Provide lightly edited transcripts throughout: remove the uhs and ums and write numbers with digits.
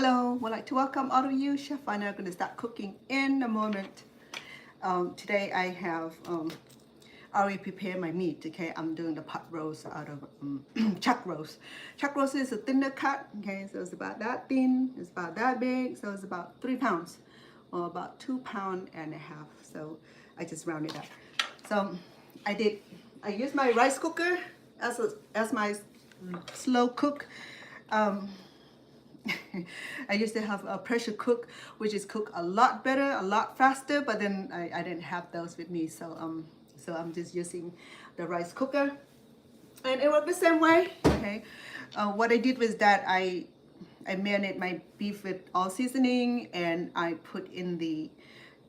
Hello, would like to welcome all of you. Chef and I'm going to start cooking in a moment. Today I have already prepared my meat. Okay, I'm doing the pot roast out of chuck roast. Chuck roast is a thinner cut. Okay, so it's about that thin. It's about that big. So it's about 3 pounds, or about 2.5 pounds. So I just rounded up. So I used my rice cooker as my slow cook. I used to have a pressure cook, which is cook a lot better, a lot faster, but then I didn't have those with me, so I'm just using the rice cooker, and it worked the same way. Okay, what I did was that I marinate my beef with all seasoning, and I put in the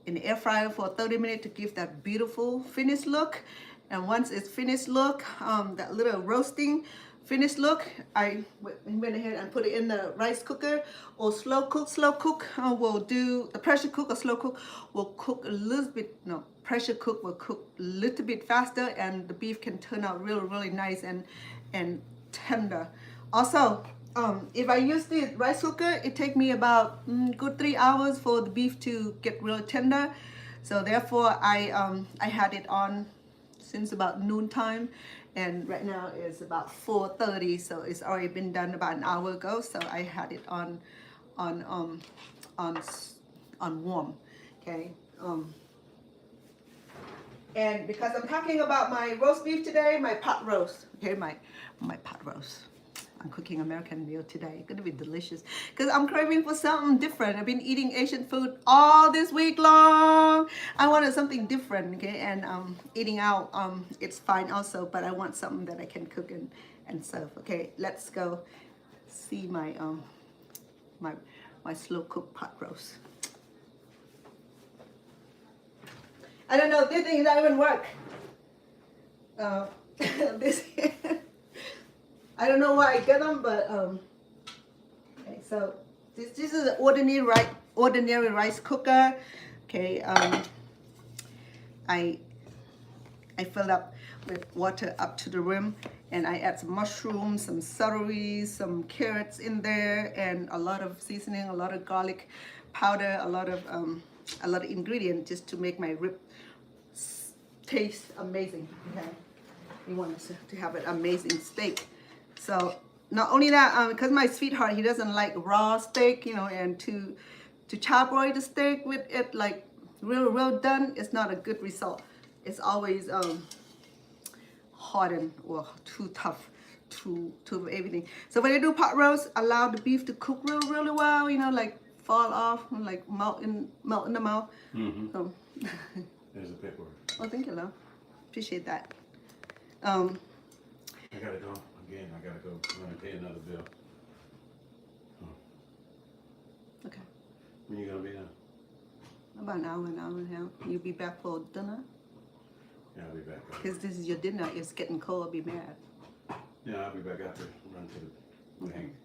air fryer for 30 minutes to give that beautiful finished look. And once it's finished look, that little roasting finished look, I went ahead and put it in the rice cooker or slow cook. Will do the pressure cook or slow cook will cook a little bit. No, pressure cook will cook a little bit faster, and the beef can turn out really nice and tender. Also, if I use the rice cooker, it takes me about good 3 hours for the beef to get real tender. So therefore, I had it on since about noon time, and right now it's about 4:30, so it's already been done about an hour ago. So I had it on warm. Okay, and because I'm talking about my roast beef today, my pot roast. Okay, my pot roast. I'm cooking American meal today. It's gonna be delicious because I'm craving for something different. I've been eating Asian food all this week long. I wanted something different, okay? And eating out, it's fine also, but I want something that I can cook and serve. Okay, let's go see my my slow cook pot roast. I don't know, this thing doesn't even work. This. I don't know why I get them, but okay. So this is an ordinary rice cooker. Okay, I fill up with water up to the rim, and I add some mushrooms, some celery, some carrots in there, and a lot of seasoning, a lot of garlic powder, a lot of ingredients just to make my rib taste amazing. Okay, we want to have an amazing steak. So not only that, because my sweetheart, he doesn't like raw steak, you know, and to charbroil the steak with it like real done, it's not a good result. It's always hardened or too tough, too everything. So when I do pot roast, allow the beef to cook really well, you know, like fall off, like melt in the mouth. Mm-hmm. There's a paperwork. Oh, thank you, love. Appreciate that. I gotta go. Again, I gotta go. I'm gonna pay another bill. Okay. When you gonna be done? About an hour and a half. You'll be back for dinner? Yeah, I'll be back. Because this is your dinner. It's getting cold. I'll be mad. Yeah, I'll be back after. Run to the bank.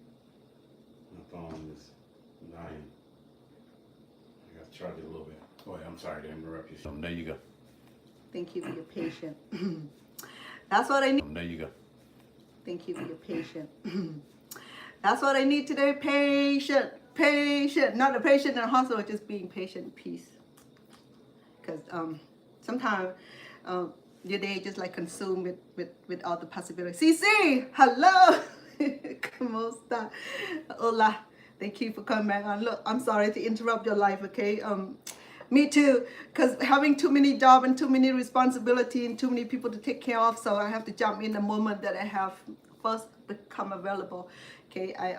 My phone is dying. I gotta charge it a little bit. Oh, yeah, I'm sorry to interrupt you. There you go. Thank you for your patience. That's what I need. There you go. Thank you for your patience. That's what I need today. Patient. Not a patient in the hospital, just being patient, peace. Because sometimes your day just like consumed with all the possibilities. CC, hello. ¿Cómo está? Hola. Thank you for coming back on. Look, I'm sorry to interrupt your life, okay? Me too, because having too many jobs and too many responsibility and too many people to take care of, so I have to jump in the moment that I have first become available. Okay, I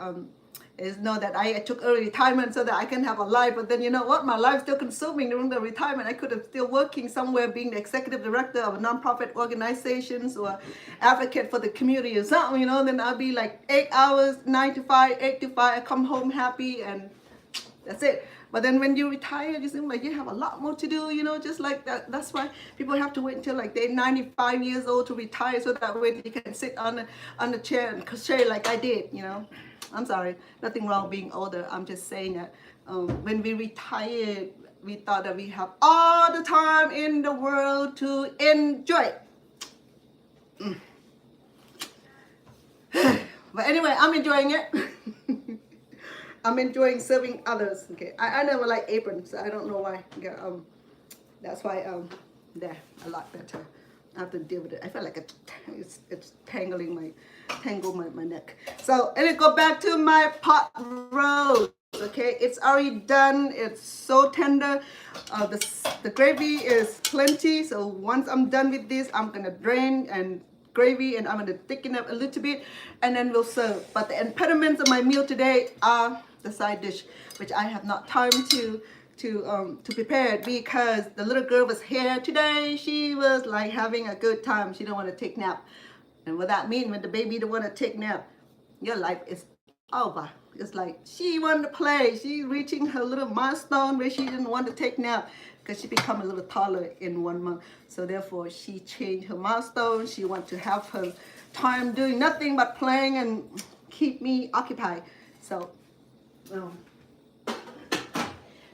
is know that I took early retirement so that I can have a life, but then you know what, my life's still consuming during the retirement. I could have still working somewhere, being the executive director of a nonprofit organizations or advocate for the community or something, you know. Then I'll be like 8 hours, 9 to 5, 8 to 5. I come home happy, and that's it. But then when you retire, you seem like you have a lot more to do, you know, just like that. That's why people have to wait until like they're 95 years old to retire, so that way they can sit on the chair and crochet like I did, you know. I'm sorry, nothing wrong being older. I'm just saying that when we retired, we thought that we have all the time in the world to enjoy it. But anyway, I'm enjoying it. I'm enjoying serving others. Okay, I never like aprons, so I don't know why. Okay, that's why there a lot better. I have to deal with it. I feel like it's tangle my neck. So and then go back to my pot roast. Okay, it's already done. It's so tender. The gravy is plenty. So once I'm done with this, I'm gonna drain and gravy and I'm gonna thicken up a little bit and then we'll serve. But the impediments of my meal today are the side dish, which I have not time to prepare because the little girl was here today. She was like having a good time. She don't want to take nap. And what that means when the baby don't want to take nap, your life is over. It's like she wanted to play. She's reaching her little milestone where she didn't want to take nap because she become a little taller in 1 month. So therefore she changed her milestone. She wants to have her time doing nothing but playing and keep me occupied. So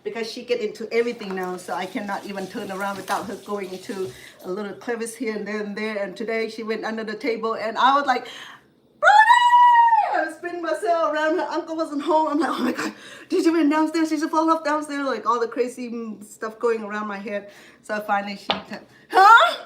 because she get into everything now, so I cannot even turn around without her going into a little crevice here and there and there. And today she went under the table and I was like, I spin myself around. Her uncle wasn't home. I'm like, oh my God, did you went downstairs? Did you fall off downstairs? Like all the crazy stuff going around my head. So finally she, huh?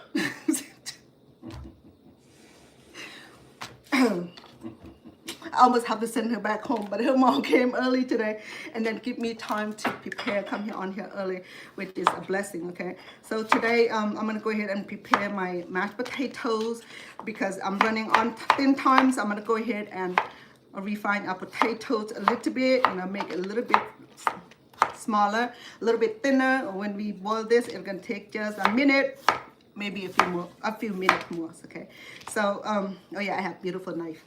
I almost have to send her back home, but her mom came early today and then give me time to prepare, come here on here early, which is a blessing, okay? So today I'm gonna go ahead and prepare my mashed potatoes because I'm running on thin time, so I'm gonna go ahead and refine our potatoes a little bit and I'll make it a little bit smaller, a little bit thinner. When we boil this, it's gonna take just a minute, maybe a few minutes more, okay? So, oh yeah, I have beautiful knife.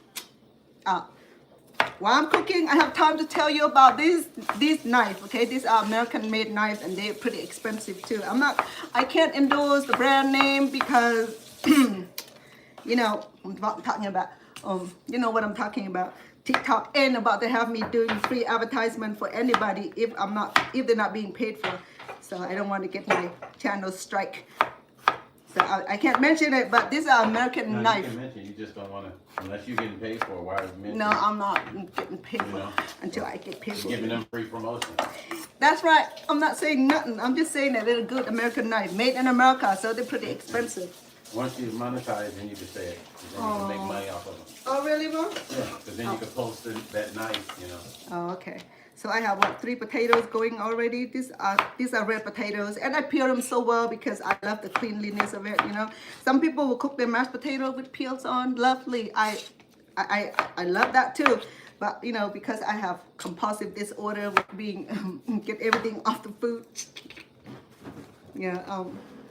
While I'm cooking, I have time to tell you about these knives, okay? These are American-made knives, and they're pretty expensive too. I can't endorse the brand name because, you know, I'm talking about, you know what I'm talking about. TikTok ain't about to have me doing free advertisement for anybody if they're not being paid for. So I don't want to get my channel strike. So I can't mention it, but these are American knife. You can mention, you just don't want to, unless you're getting paid for it, why mention? No, I'm not getting paid for it until I get paid for it. Giving them free promotion. That's right. I'm not saying nothing. I'm just saying that they're a good American knife, made in America, so they're pretty expensive. Once you monetize, then you can say it. Then you can make money off of them. Oh, really, Mom? Yeah, because then you can post that knife, you know. Oh, okay. So I have 3 potatoes going already. These are red potatoes, and I peel them so well because I love the cleanliness of it. You know, some people will cook their mashed potato with peels on. Lovely. I love that too. But you know, because I have compulsive disorder with being get everything off the food. Yeah.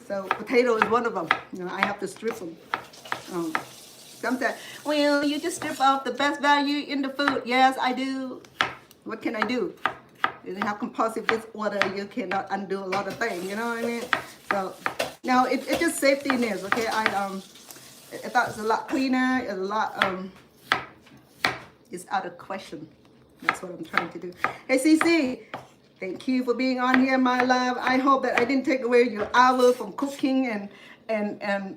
So potato is one of them. You know, I have to strip them. Sometimes, well, you just strip off the best value in the food. Yes, I do. What can I do? If you have compulsive disorder, you cannot undo a lot of things, you know what I mean? So, no, it's just safety-ness, okay? I thought it's a lot cleaner, it's a lot, it's out of question. That's what I'm trying to do. Hey, CC, thank you for being on here, my love. I hope that I didn't take away your hour from cooking and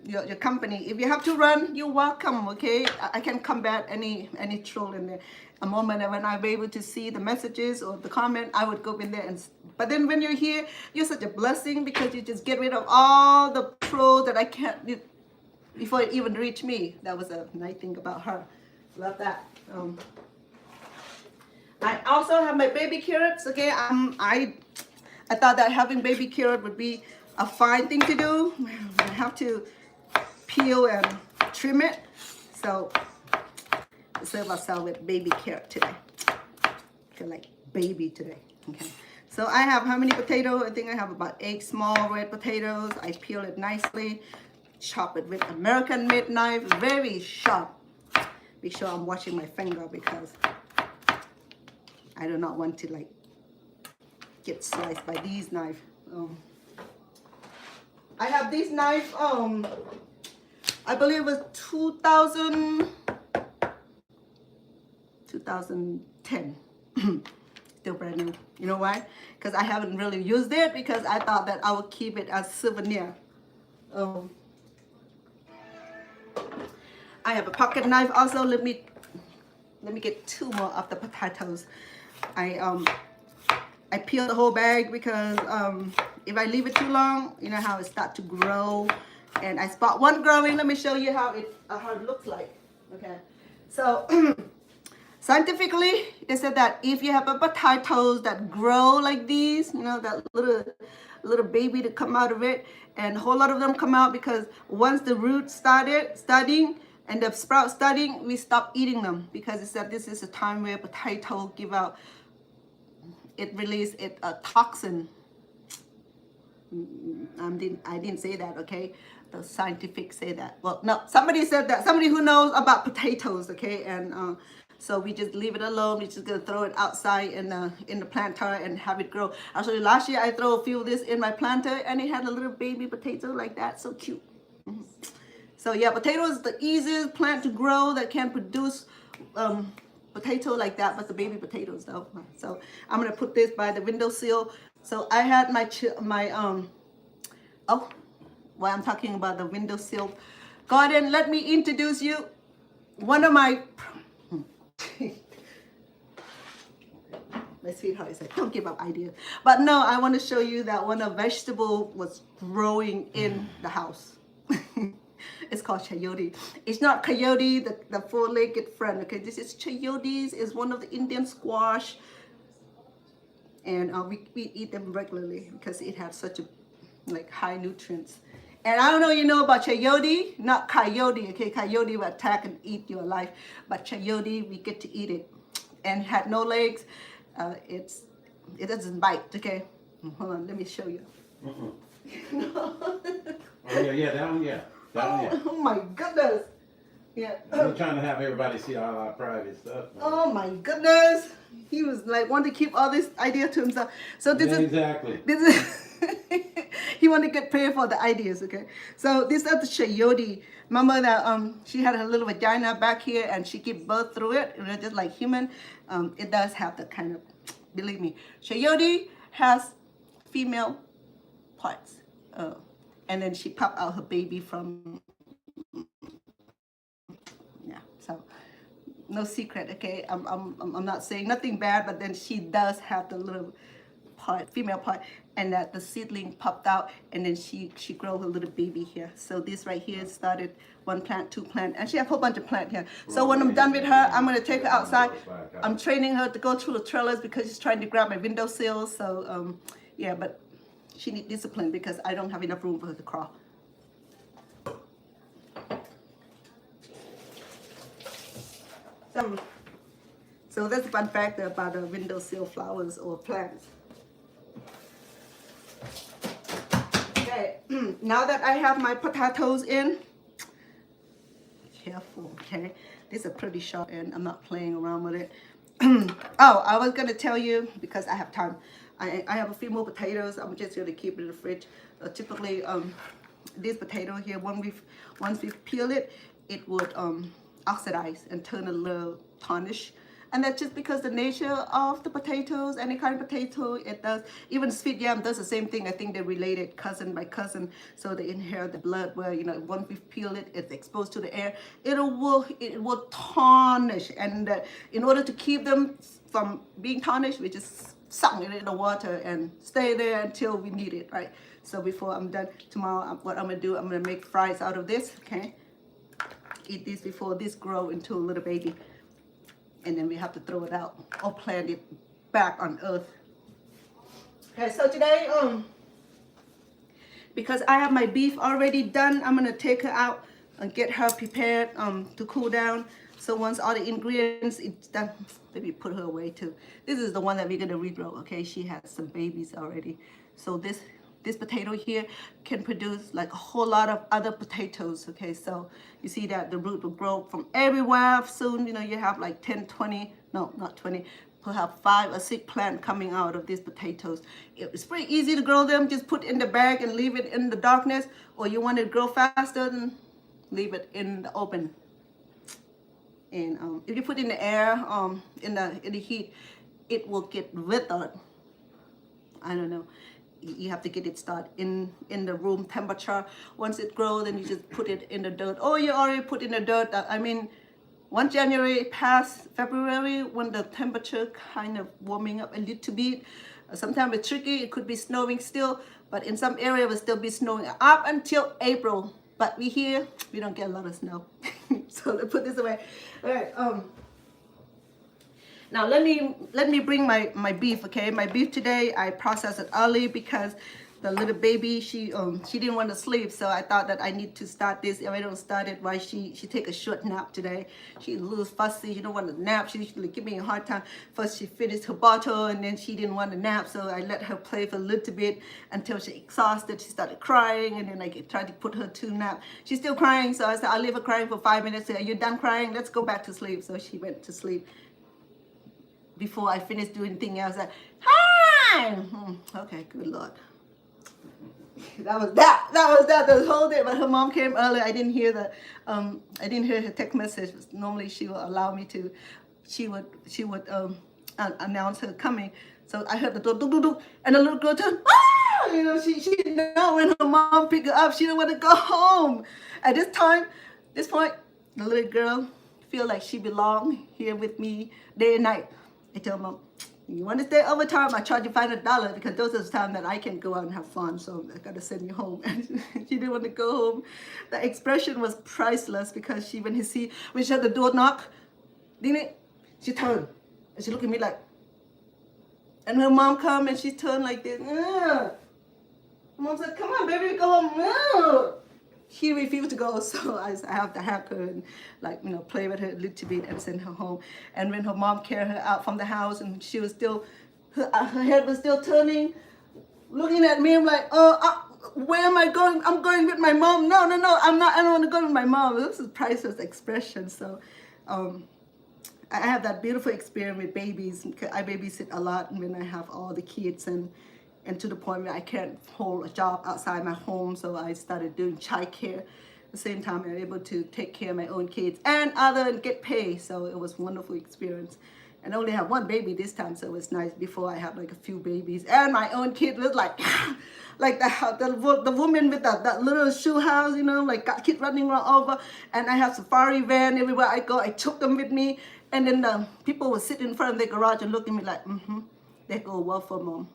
your company. If you have to run, you're welcome, okay? I can combat any troll in there. A moment when I'm able to see the messages or the comment, I would go in there but then when you're here, you're such a blessing because you just get rid of all the trolls that I can't, before it even reach me. That was a nice thing about her. Love that. I also have my baby carrots, okay? I thought that having baby carrot would be a fine thing to do. I have to peel and trim it. So serve ourselves with baby carrot today. I feel like baby today. Okay. So I have how many potatoes? I think I have about 8 small red potatoes. I peel it nicely, chop it with American-made knife, very sharp. Be sure I'm washing my finger because I do not want to like get sliced by these knives. I have these knives. I believe it was 2010. Still brand new. You know why? Because I haven't really used it because I thought that I would keep it as souvenir. I have a pocket knife also. Let me get 2 more of the potatoes. I peel the whole bag because if I leave it too long, you know how it starts to grow. And I spot one growing. Let me show you how it looks like. Okay, so scientifically, they said that if you have a potatoes that grow like these, you know, that little baby to come out of it, and a whole lot of them come out because once the roots started studying and the sprout studying, we stop eating them because it said this is a time where potato give out, it release a toxin. I didn't say that, okay? The scientific say that. Well, no, somebody said that. Somebody who knows about potatoes, okay? And so we just leave it alone. We're just gonna throw it outside in the planter and have it grow. Actually, last year I threw a few of this in my planter and it had a little baby potato like that, so cute. So yeah, potato is the easiest plant to grow that can produce potato like that, but the baby potatoes though. So I'm gonna put this by the windowsill. So I had while I'm talking about the windowsill garden, let me introduce you one of my sweetheart is like, don't give up ideas. But no, I want to show you that one of vegetable was growing in the house. It's called chayote. It's not coyote, the four-legged friend. Okay, this is chayotes. It's one of the Indian squash, and we eat them regularly because it has such a high nutrients. And I don't know, you know about chayote, not coyote. Okay, coyote will attack and eat your life, but chayote we get to eat it, and it had no legs. It doesn't bite. Okay, hold on, let me show you. Oh yeah, that one, yeah. Oh my goodness. Yeah. I'm trying to have everybody see all our private stuff. Oh my goodness. He was like wanting to keep all this idea to himself. So this is exactly. This is he wanted to get paid for the ideas, okay? So this is the chayote. Remember that she had her little vagina back here and she gave birth through it, just like human. It does have the kind of, believe me, chayote has female parts. And then she popped out her baby from, yeah, so no secret, okay? I'm not saying nothing bad, but then she does have the little part, female part, and that the seedling popped out, and then she grew her little baby here. So this right here started one plant, two plant, and she has a whole bunch of plant here. So when I'm done with her, I'm gonna take her outside. I'm training her to go through the trellis because she's trying to grab my windowsill. So yeah, but she needs discipline because I don't have enough room for her to crawl. So that's a fun fact about the windowsill flowers or plants. Okay, now that I have my potatoes in, careful, okay? This is pretty sharp and I'm not playing around with it. Oh, I was gonna tell you, because I have time, I have a few more potatoes. I'm just gonna keep it in the fridge. Typically, this potato here, once we peel it, it would oxidize and turn a little tarnish. And that's just because the nature of the potatoes, any kind of potato, it does. Even sweet yam does the same thing. I think they're related cousin by cousin. So they inherit the blood where, you know, once we peel it, it's exposed to the air. It will tarnish. And in order to keep them from being tarnished, we just sunk it in the water and stay there until we need it, right? So before I'm done tomorrow, what I'm gonna do, I'm gonna make fries out of this, okay? Eat this before this grow into a little baby. And then we have to throw it out or plant it back on earth. Okay, so today, because I have my beef already done, I'm gonna take her out and get her prepared to cool down. So once all the ingredients it's done, maybe put her away too. This is the one that we're gonna regrow, okay? She has some babies already. So this potato here can produce like a whole lot of other potatoes, okay? So you see that the root will grow from everywhere. Soon, you know, you have like 10, 20, no, not 20, perhaps 5 or 6 plants coming out of these potatoes. It's pretty easy to grow them. Just put in the bag and leave it in the darkness, or you want it to grow faster, then leave it in the open. And if you put in the air, in the heat, it will get withered. I don't know. You have to get it started in the room temperature. Once it grows, then you just put it in the dirt. Or you already put in the dirt. I mean, Once January past February, when the temperature kind of warming up a little bit, sometimes it's tricky. It could be snowing still, but in some area it will still be snowing up until April. But we here, we don't get a lot of snow. So let's put this away. All right. Now let me bring my beef. Okay, my beef today I processed it early because the little baby she didn't want to sleep, so I thought that I need to start this. If I don't start it, why she take a short nap today. She's a little fussy. She don't want to nap. She usually give me a hard time. First she finished her bottle and then she didn't want to nap, so I let her play for a little bit until she exhausted. She started crying, and then I tried to put her to nap. She's still crying, so I said I'll leave her crying for 5 minutes. Say, are you done crying? Let's go back to sleep. So she went to sleep. Before I finished doing anything else, I, hi! Okay, good Lord. That was that the whole day. But her mom came early. I didn't hear her text message. Normally she will allow me to. She would announce her coming. So I heard the door, doo, doo, doo, and the little girl turned. Ah! You know, she know when her mom picked her up, she don't want to go home. At this point, the little girl feel like she belong here with me day and night. I tell mom, you want to stay overtime? I charge you $500 because those are the times that I can go out and have fun. So I gotta send you home. And she didn't want to go home. The expression was priceless because when she heard the door knock, didn't it? She turned and she looked at me like, and her mom come and she turned like this. Mom said, "Come on, baby, go home." No. She refused to go, so I have to have her and play with her a little bit and send her home. And when her mom carried her out from the house, and she was still, her head was still turning, looking at me. I'm like, where am I going? I'm going with my mom. No, I'm not. I don't want to go with my mom. This is priceless expression. So, I have that beautiful experience with babies. I babysit a lot when I have all the kids and to the point where I can't hold a job outside my home, so I started doing child care. At the same time, I'm able to take care of my own kids and get paid. So it was a wonderful experience. And I only have one baby this time, so it was nice. Before I had like a few babies, and my own kid was like, like the woman with that little shoe house, got kid running all over. And I have safari van everywhere I go. I took them with me, and then the people would sit in front of their garage and look at me like, they go well for mom.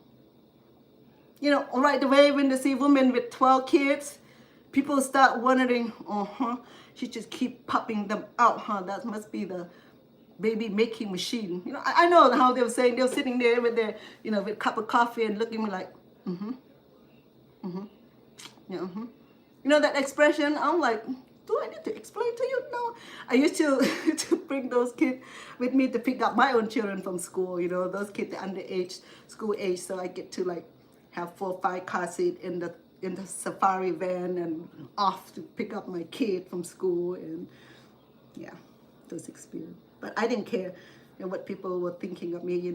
Right away when they see women with 12 kids, people start wondering, she just keep popping them out, that must be the baby making machine. I know how they were saying. They were sitting there with their, with a cup of coffee and looking at me like, that expression. I'm like, do I need to explain to you? No. I used to bring those kids with me to pick up my own children from school. Those kids are underage, school age, so I get to have 4 or 5 car seats in the safari van and off to pick up my kid from school, and those experience. But I didn't care what people were thinking of me.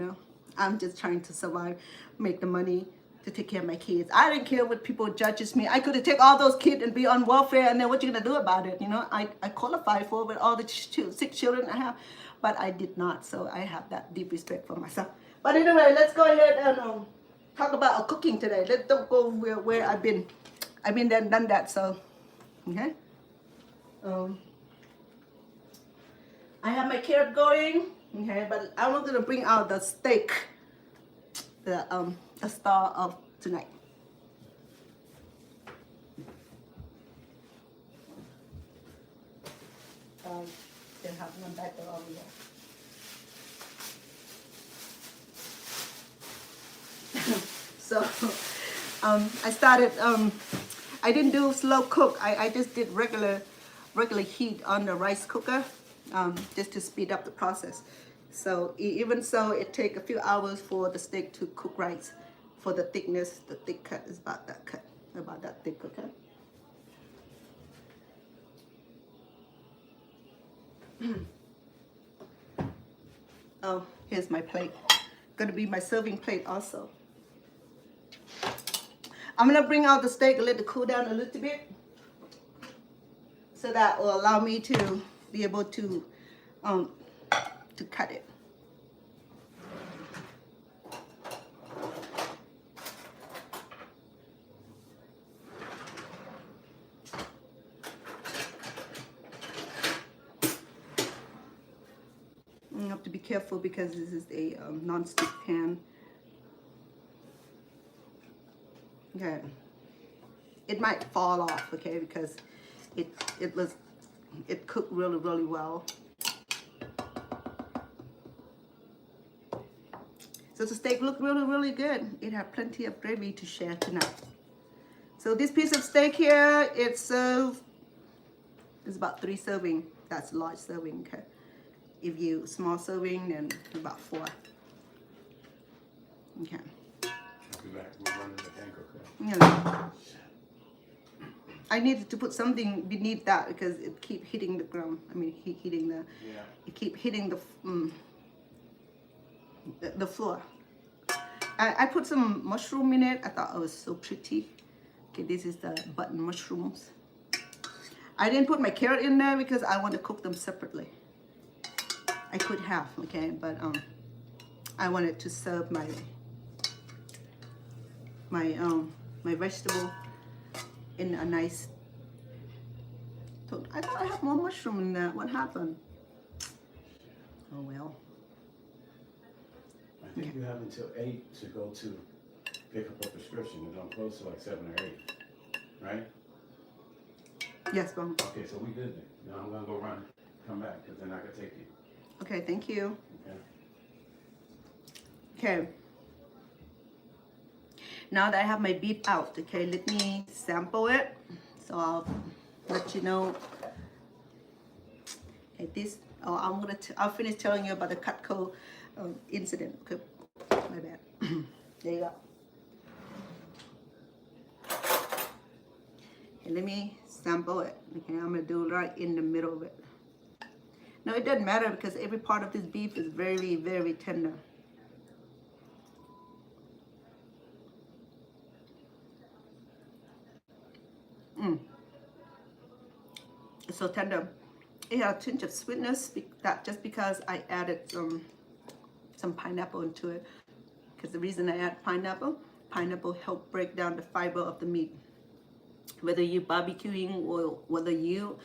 I'm just trying to survive, make the money to take care of my kids. I didn't care what people judges me. I could have taken all those kids and be on welfare, and then what you gonna do about it? I qualified for it with all the 6 children I have, but I did not. So I have that deep respect for myself. But anyway, let's go ahead and talk about cooking today. Let's don't go where I've been there and done that. So, okay. I have my carrot going. Okay, but I'm not gonna bring out the steak, the star of tonight. They have one back there over here. So I started, I didn't do slow cook. I just did regular heat on the rice cooker, just to speed up the process. So even so, it takes a few hours for the steak to cook right. For the thickness, the thick cut is about that thick, okay? Oh, here's my plate. Gonna be my serving plate also. I'm gonna bring out the steak and let it cool down a little bit, so that will allow me to be able to cut it. to be careful because this is a non-stick pan. Okay, it might fall off, okay, because it cooked really well. So the steak looked really good. It had plenty of gravy to share tonight. So this piece of steak here, it's served. It's about 3 serving. That's a large serving. Okay. If you small serving, then about 4. Okay. I'll be back. We're running the tank, okay? Yeah. I needed to put something beneath that because it keep hitting the ground. I mean, hitting the. Yeah. It keep hitting the floor. I put some mushroom in it. I thought it was so pretty. Okay, this is the button mushrooms. I didn't put my carrot in there because I want to cook them separately. I could have, okay, but I wanted to serve my vegetable in a nice. So I thought I had more mushroom in there. What happened? Oh well. I think you have until 8 to go to pick up a prescription. It don't close till like 7 or 8, right? Yes, Mom. Okay, so we good then. Now I'm gonna go run, come back, because then I can take you. Okay, thank you. Okay. Okay. Now that I have my beef out, okay, let me sample it. So I'll let you know. Okay, this. Oh, I'll finish telling you about the Cutco incident. Okay, my bad. There you go. Okay, let me sample it. Okay, I'm gonna do right in the middle of it. No, it doesn't matter because every part of this beef is very tender. It's so tender. It has a tinge of sweetness, that just because I added some pineapple into it. Because the reason I add pineapple help break down the fiber of the meat. Whether you barbecuing or whether you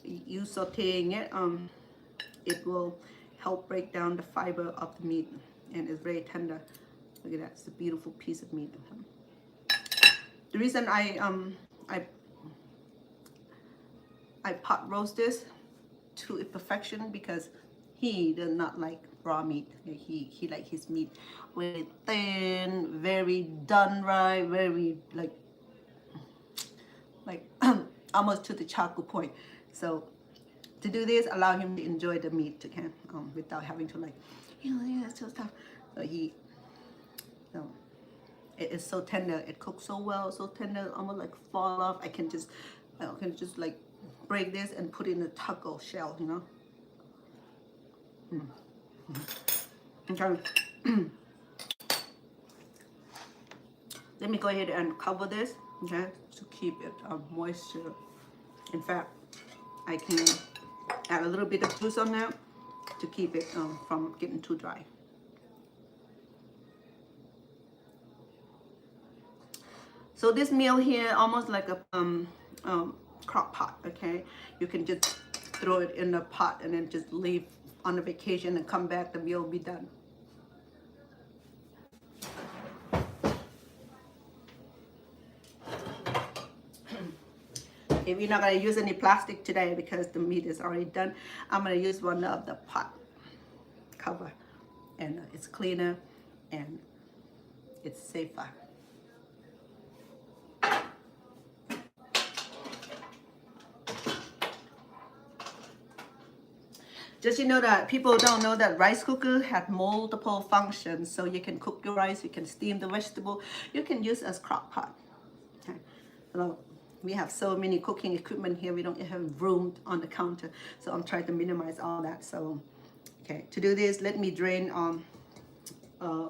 sauteing it, it will help break down the fiber of the meat, and it's very tender. Look at that, it's a beautiful piece of meat. The reason I pot roast this to perfection because he does not like raw meat. He like his meat very thin, very done right, very like almost to the charcoal point. So to do this, allow him to enjoy the meat again, without having to like, yeah, it's so tough. So it is so tender. It cooks so well, so tender, almost like fall off. I can just like break this and put it in a taco shell, you know. Okay. Let me go ahead and cover this, okay, to keep it moisture. In fact, I can add a little bit of juice on there to keep it from getting too dry. So this meal here, almost like a crock pot, okay? You can just throw it in the pot and then just leave on a vacation and come back, the meal will be done. If you're not going to use any plastic today because the meat is already done, I'm going to use one of the pot cover, and it's cleaner and it's safer. Just you know that people don't know that rice cooker had multiple functions. So you can cook your rice, you can steam the vegetable, you can use as crock pot. Okay. So we have so many cooking equipment here, we don't have room on the counter. So I'm trying to minimize all that. So, okay, to do this, let me drain a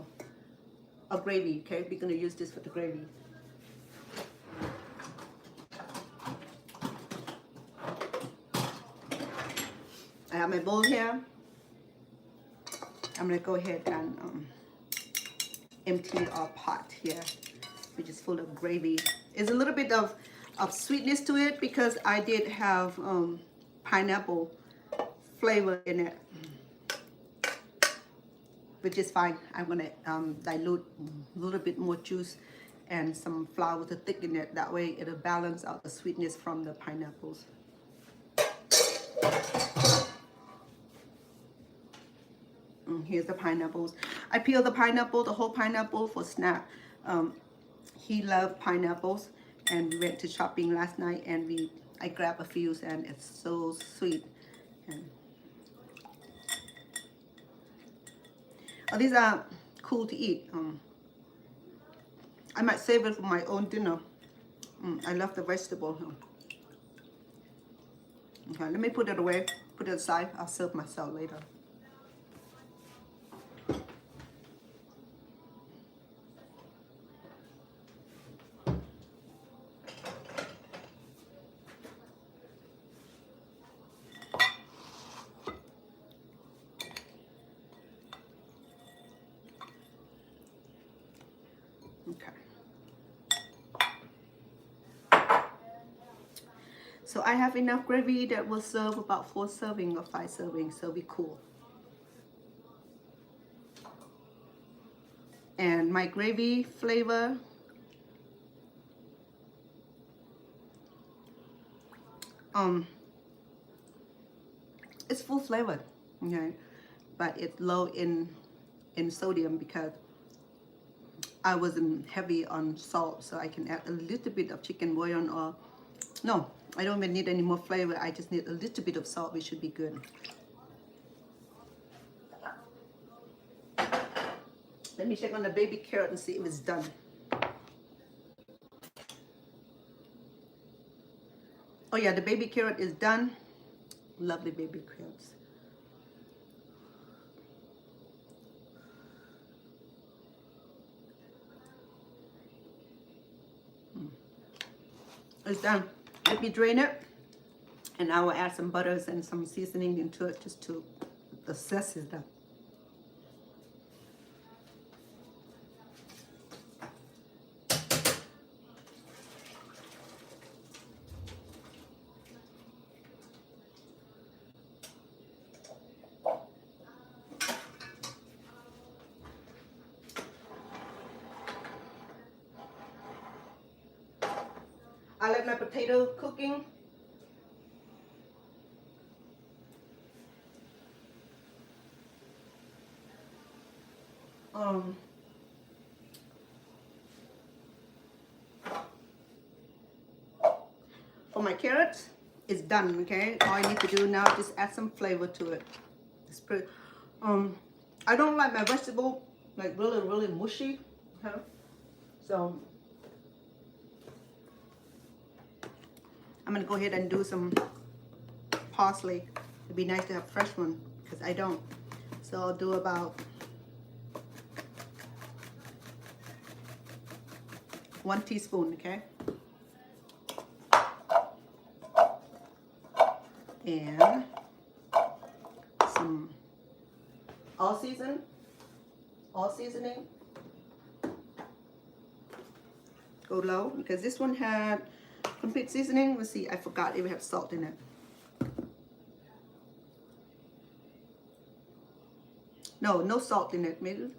gravy. Okay, we're gonna use this for the gravy. I have my bowl here. I'm gonna go ahead and empty our pot here, which is full of gravy. There's a little bit of sweetness to it because I did have pineapple flavor in it. which is fine. I'm gonna dilute a little bit more juice and some flour to thicken it. That way it'll balance out the sweetness from the pineapples. Here's the pineapples. I peeled the pineapple, the whole pineapple for Snap. He loved pineapples, and we went to shopping last night, and I grabbed a few, and it's so sweet. And these are cool to eat. I might save it for my own dinner. I love the vegetable. Okay, let me put it away, put it aside. I'll serve myself later. Okay. So I have enough gravy that will serve about 4 servings or 5 servings, so be cool. And my gravy flavor, it's full flavored, okay, but it's low in sodium because I wasn't heavy on salt, so I can add a little bit of chicken bouillon, or no, I don't even need any more flavor. I just need a little bit of salt, which should be good. Let me check on the baby carrot and see if it's done. Oh yeah, the baby carrot is done. Lovely baby carrots. It's done. Let me drain it, and I will add some butters and some seasoning into it just to assess it up. I let my potato cooking. For my carrots, it's done, okay? All I need to do now is just add some flavor to it. It's pretty, I don't like my vegetable like really mushy, okay? So I'm gonna go ahead and do some parsley. It'd be nice to have fresh one because I don't. So I'll do about 1 teaspoon, okay? And some all seasoning. Go low because this one had complete seasoning. Let's see, I forgot if it had salt in it. No salt in it. Maybe a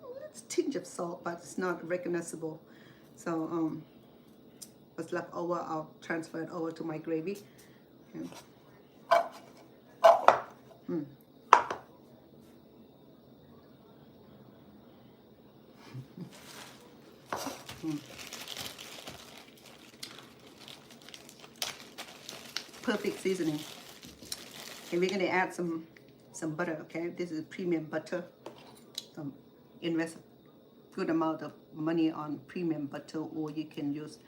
tinge of salt, but it's not recognizable. So what's left over, I'll transfer it over to my gravy. Okay. Perfect seasoning. And we're gonna add some butter, okay? This is premium butter. Invest a good amount of money on premium butter, or you can use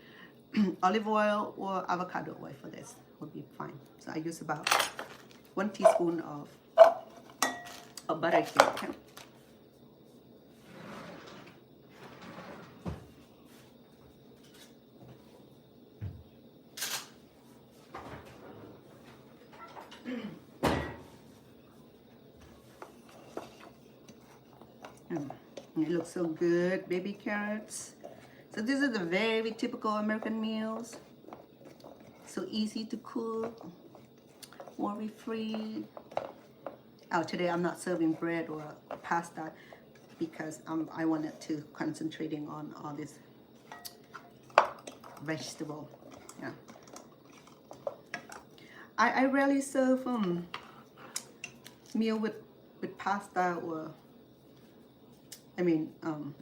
olive oil or avocado oil for this. Would be fine. So I use about 1 teaspoon of butter here, okay? It looks so good, baby carrots. So these are the very typical American meals. So easy to cook, worry-free. Oh, today I'm not serving bread or pasta. because I wanted to concentrating on all this vegetable. Yeah, I rarely serve meal with pasta, or I mean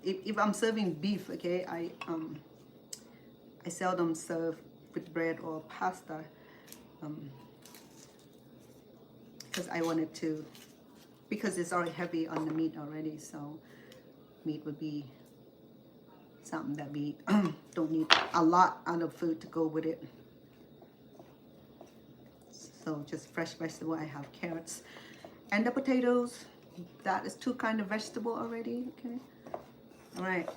if I'm serving beef, okay, I seldom serve with bread or pasta, because I wanted to, because it's already heavy on the meat already, so meat would be something that we don't need a lot of food to go with it. So just fresh vegetable. I have carrots and the potatoes. That is 2 kind of vegetable already. Okay, all right,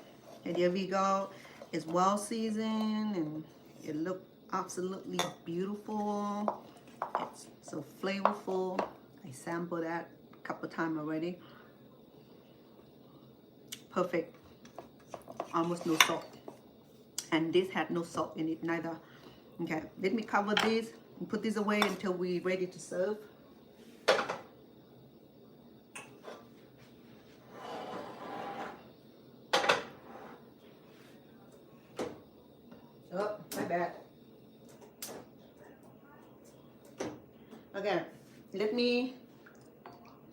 and here we go. It's well seasoned and it looked absolutely beautiful. It's so flavorful. I sampled that a couple times already. Perfect. Almost no salt, and this had no salt in it neither. Okay, let me cover this and put this away until we're ready to serve. Oh, my bad. Okay, let me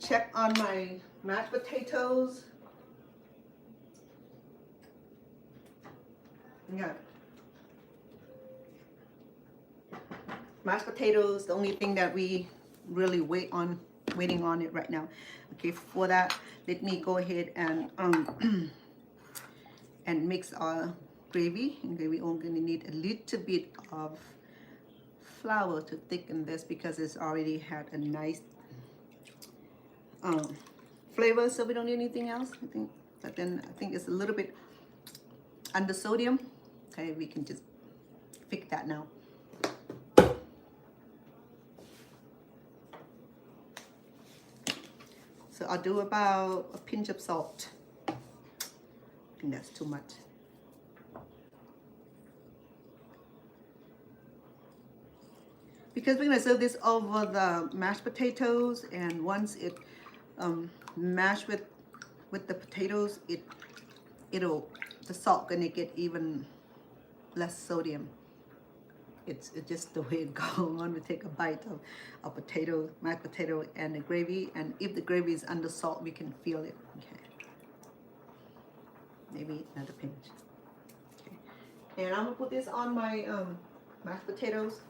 check on my mashed potatoes. Yeah. Mashed potatoes, the only thing that we really waiting on it right now. Okay, for that, let me go ahead and and mix our gravy. Okay, we only gonna need a little bit of flour to thicken this because it's already had a nice flavor, so we don't need anything else. I think, but then I think it's a little bit under sodium. Okay, we can just fix that now. So I'll do about a pinch of salt. I think that's too much. Because we're gonna serve this over the mashed potatoes, and once it mashed with the potatoes, the salt gonna get even less sodium. It's just the way it goes. I want to take a bite of potato, mashed potato, and the gravy. And if the gravy is under salt, we can feel it. Okay. Maybe another pinch. Okay. And I'm gonna put this on my mashed potatoes.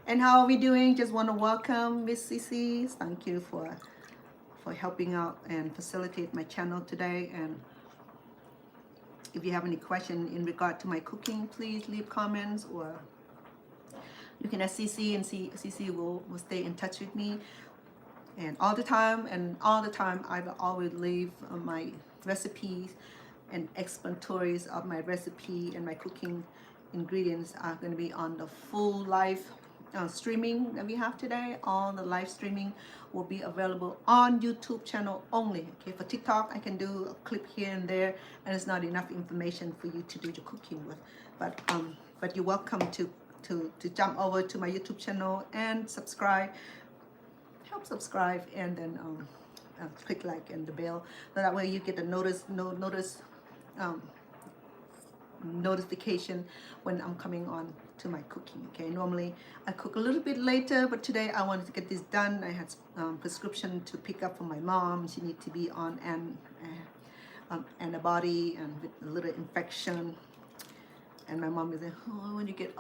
And how are we doing? Just want to welcome Miss Cece. Thank you for helping out and facilitate my channel today. And if you have any question in regard to my cooking, please leave comments, or you can ask Cece, and Cece will stay in touch with me. And all the time, I will always leave my recipes and explanatories of my recipe, and my cooking ingredients are going to be on the full live streaming that we have today. All the live streaming will be available on YouTube channel only. Okay, for TikTok I can do a clip here and there, and it's not enough information for you to do the cooking with. But you're welcome to jump over to my YouTube channel and subscribe. Help subscribe, and then click like and the bell, so that way you get the notification when I'm coming on to my cooking. Okay, normally I cook a little bit later, but today I wanted to get this done. I had prescription to pick up for my mom. She needs to be on antibody and with a little infection. And my mom is like, oh, when you get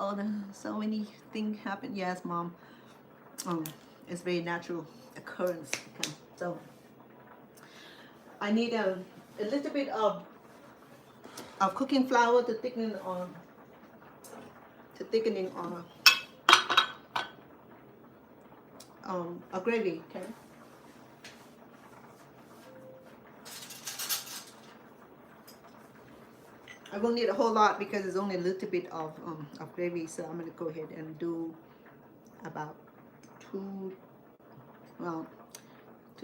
so many things happen. Yes, mom. It's very natural occurrence. Okay, so I need a little bit of cooking flour to thickening a gravy. Okay. I won't need a whole lot because it's only a little bit of gravy, so I'm gonna go ahead and do about 2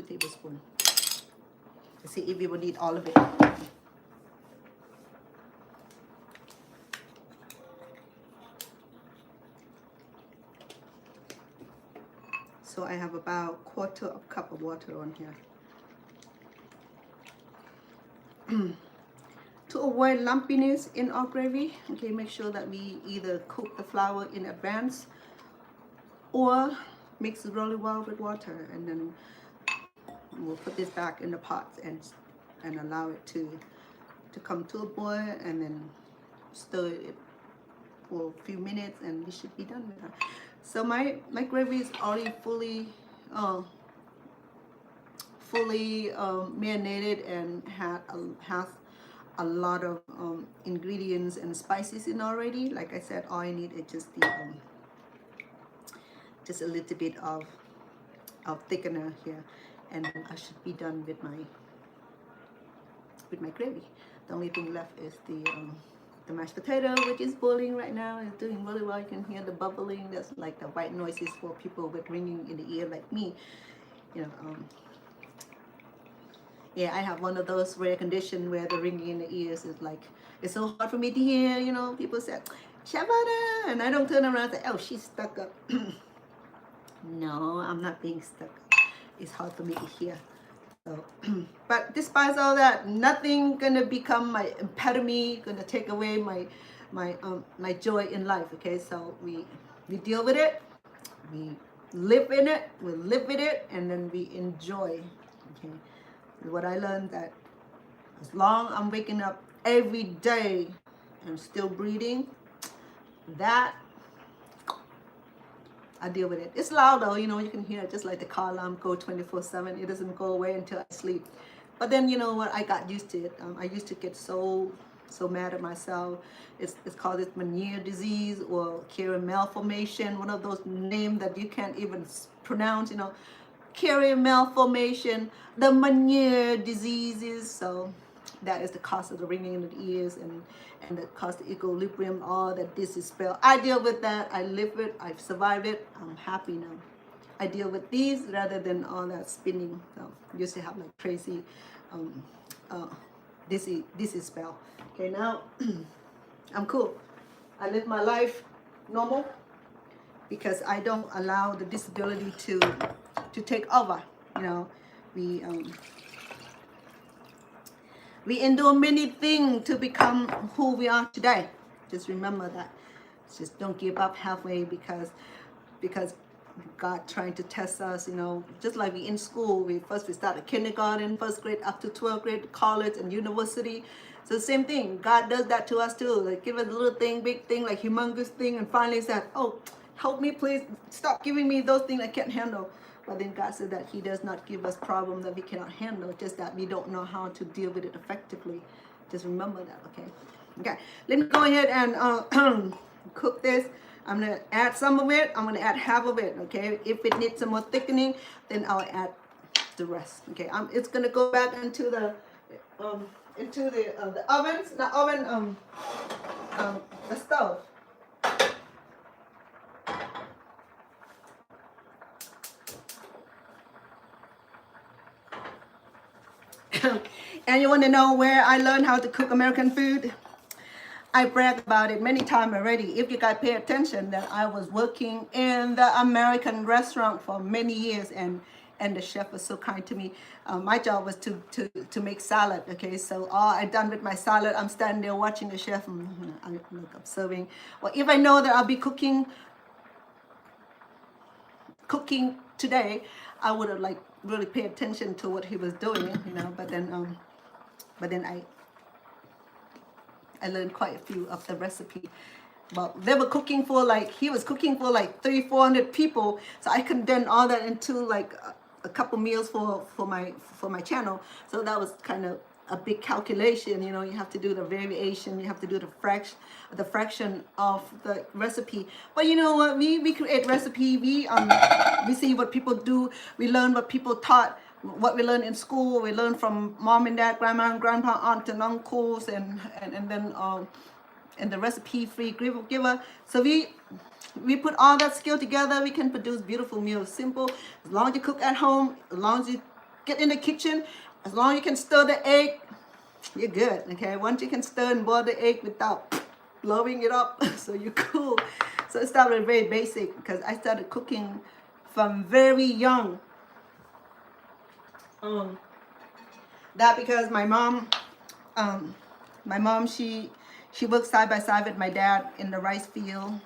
tablespoons. Let's see if we will need all of it. I have about 1/4 cup of water on here. To avoid lumpiness in our gravy, okay, make sure that we either cook the flour in advance or mix it really well with water, and then we'll put this back in the pot and allow it to come to a boil, and then stir it for a few minutes, and we should be done with that. So my gravy is already fully marinated and has a lot of ingredients and spices in already. Like I said, all I need is just a little bit of thickener here, and I should be done with my gravy. The only thing left is the mashed potato, which is boiling right now. It's doing really well. You can hear the bubbling. That's like the white noises for people with ringing in the ear like me. You know, yeah, I have one of those rare conditions where the ringing in the ears is like, it's so hard for me to hear. You know, people say, Shabada, and I don't turn around and say, oh, she's stuck up. No, I'm not being stuck up. It's hard for me to hear. So, but despite all that, nothing gonna become my impediment, gonna take away my joy in life. Okay, so we deal with it, we live in it, we live with it, and then we enjoy. Okay, what I learned, that as long I'm waking up every day and still breathing, that I deal with it. It's loud though, you know, you can hear it, just like the car alarm go 24/7. It doesn't go away until I sleep. But then, you know what, I got used to it. I used to get so mad at myself. It's called this Meniere's disease or caramel formation, one of those names that you can't even pronounce, you know. Caramel formation, the Meniere's diseases. So that is the cause of the ringing in the ears and the cause of equilibrium, all that this is spelled. I deal with that. I live with it. I've survived it. I'm happy now. I deal with these rather than all that spinning. So used to have like crazy this is spell. Okay, now I'm cool. I live my life normal because I don't allow the disability to take over. You know, we endure many things to become who we are today. Just remember that. Just don't give up halfway because God trying to test us, you know. Just like we in school, we started kindergarten, 1st grade up to 12th grade, college and university. So same thing, God does that to us too. Like give us a little thing, big thing, like humongous thing, and finally said, oh, help me please, stop giving me those things I can't handle. But then God said that He does not give us problems that we cannot handle, just that we don't know how to deal with it effectively. Just remember that, okay? Okay, let me go ahead and cook this. I'm gonna add some of it. I'm gonna add half of it, okay? If it needs some more thickening, then I'll add the rest, okay? It's gonna go back into the ovens, the stove. And you want to know where I learned how to cook American food? I brag about it many times already. If you guys pay attention, that I was working in the American restaurant for many years, and the chef was so kind to me. My job was to make salad. Okay, so all I done with my salad, I'm standing there watching the chef. I'm observing. Well, if I know that I'll be cooking today, I would have like really paid attention to what he was doing, you know. But then I learned quite a few of the recipe. But they were cooking for like, he was cooking for like 300-400 people. So I condensed all that into like a couple meals for my channel. So that was kind of a big calculation. You know, you have to do the variation, you have to do the fraction of the recipe. But you know what, we create recipe, we see what people do, we learn what people taught, what we learn in school, we learn from mom and dad, grandma and grandpa, aunt and uncles, and then and the recipe free giver. So we put all that skill together, we can produce beautiful meals. Simple, as long as you cook at home, as long as you get in the kitchen, as long as you can stir the egg, you're good. Okay, once you can stir and boil the egg without blowing it up, so you're cool. So it started very basic because I started cooking from very young. That because my mom, she worked side by side with my dad in the rice field.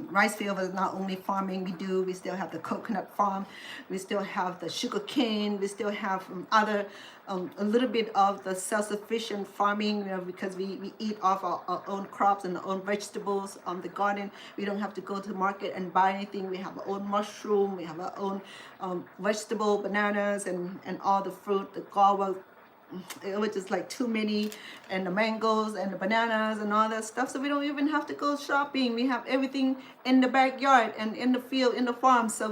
Rice field was not only farming we still have the coconut farm, we still have the sugar cane, we still have other, a little bit of the self-sufficient farming, because we eat off our own crops and our own vegetables on the garden. We don't have to go to the market and buy anything. We have our own mushroom, we have our own vegetable, bananas, and all the fruit, the guava. It was just like too many, and the mangoes and the bananas and all that stuff, so we don't even have to go shopping. We have everything in the backyard and in the field, in the farm. So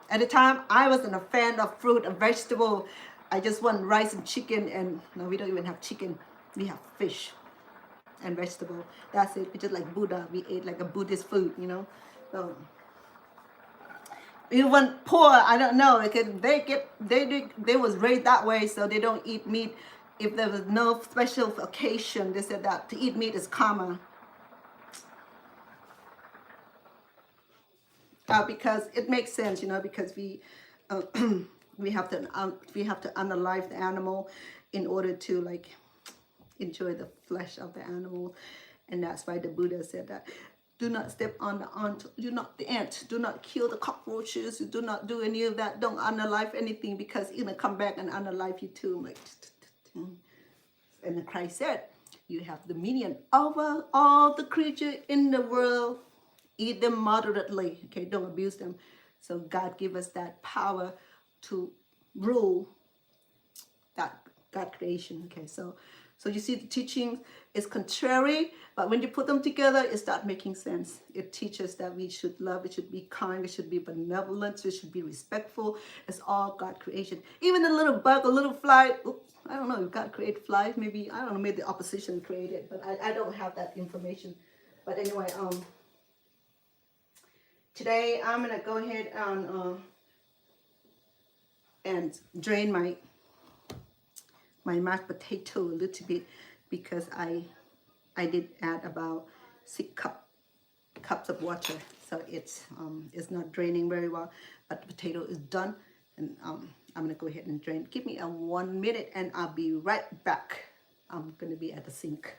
at the time, I wasn't a fan of fruit and vegetable. I just want rice and chicken, and no, we don't even have chicken. We have fish and vegetable. That's it. We just like Buddha. We ate like a Buddhist food, So even poor, I don't know, because they was raised that way, so they don't eat meat if there was no special occasion. They said that to eat meat is karma. Because it makes sense, because we we have to unalive the animal in order to like enjoy the flesh of the animal, and that's why the Buddha said that. Do not step on the ant, the ant. Do not kill the cockroaches. Do not do any of that. Don't unalive anything, because it's gonna come back and unalive you too. Like, and then Christ said, you have dominion over all the creatures in the world. Eat them moderately. Okay, don't abuse them. So God give us that power to rule that God creation. Okay, so you see the teaching is contrary, but when you put them together, it starts making sense. It teaches that we should love, we should be kind, we should be benevolent, we should be respectful. It's all God creation. Even a little bug, a little fly, oops, I don't know if God created flies, maybe, I don't know, maybe the opposition created, but I don't have that information. But anyway, today I'm gonna go ahead and drain my mashed potato a little bit, because I did add about 6 cups of water, so it's not draining very well, but the potato is done, and I'm gonna go ahead and drain. Give me 1 minute and I'll be right back. I'm gonna be at the sink.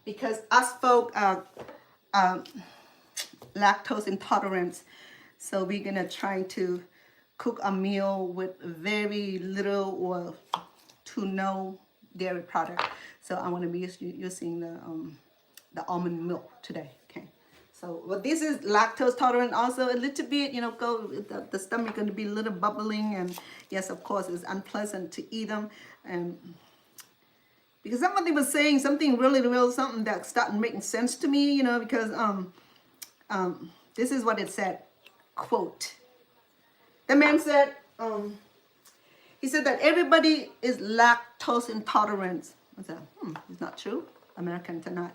Because us folk are lactose intolerant, so we're gonna try to cook a meal with very little or to no dairy product. So I want to be using the almond milk today. Okay, so well, this is lactose tolerant also a little bit, the stomach going to be a little bubbling, and yes, of course, it's unpleasant to eat them. And because somebody was saying something really real, something that started making sense to me, because this is what it said, quote. The man said, he said that everybody is lactose intolerant. I said, it's not true. Americans are not.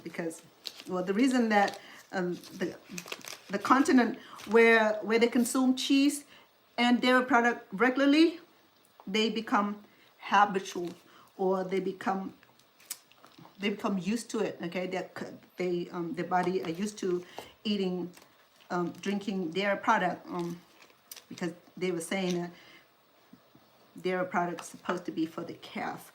Because, well, the reason that the continent where they consume cheese and dairy product regularly, they become habitual, or they become used to it. Okay, their body are used to eating, drinking dairy product, because they were saying that dairy product is supposed to be for the calf,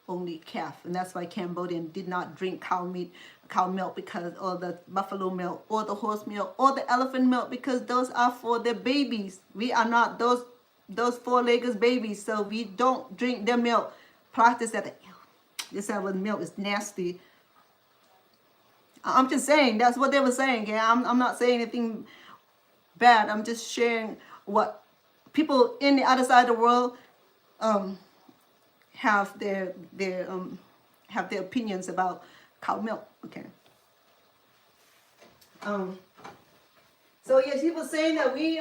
only calf, and that's why Cambodian did not drink cow milk, because, or the buffalo milk, or the horse milk, or the elephant milk, because those are for their babies. We are not those four-legged babies, so we don't drink their milk. Practice that. This milk is nasty. I'm just saying, that's what they were saying. Okay? I'm not saying anything bad. I'm just sharing what people in the other side of the world have their opinions about cow milk. Okay. So yes, he was saying that we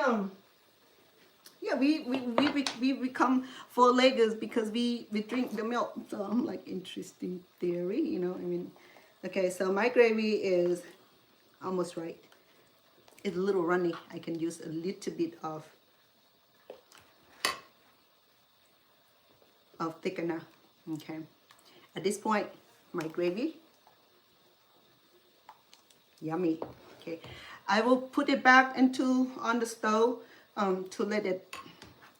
become four-legged because we drink the milk. So I'm like, interesting theory, I mean. Okay, so my gravy is almost right. It's a little runny. I can use a little bit of of thickener. Okay, at this point, my gravy, yummy. Okay, I will put it back into on the stove to let it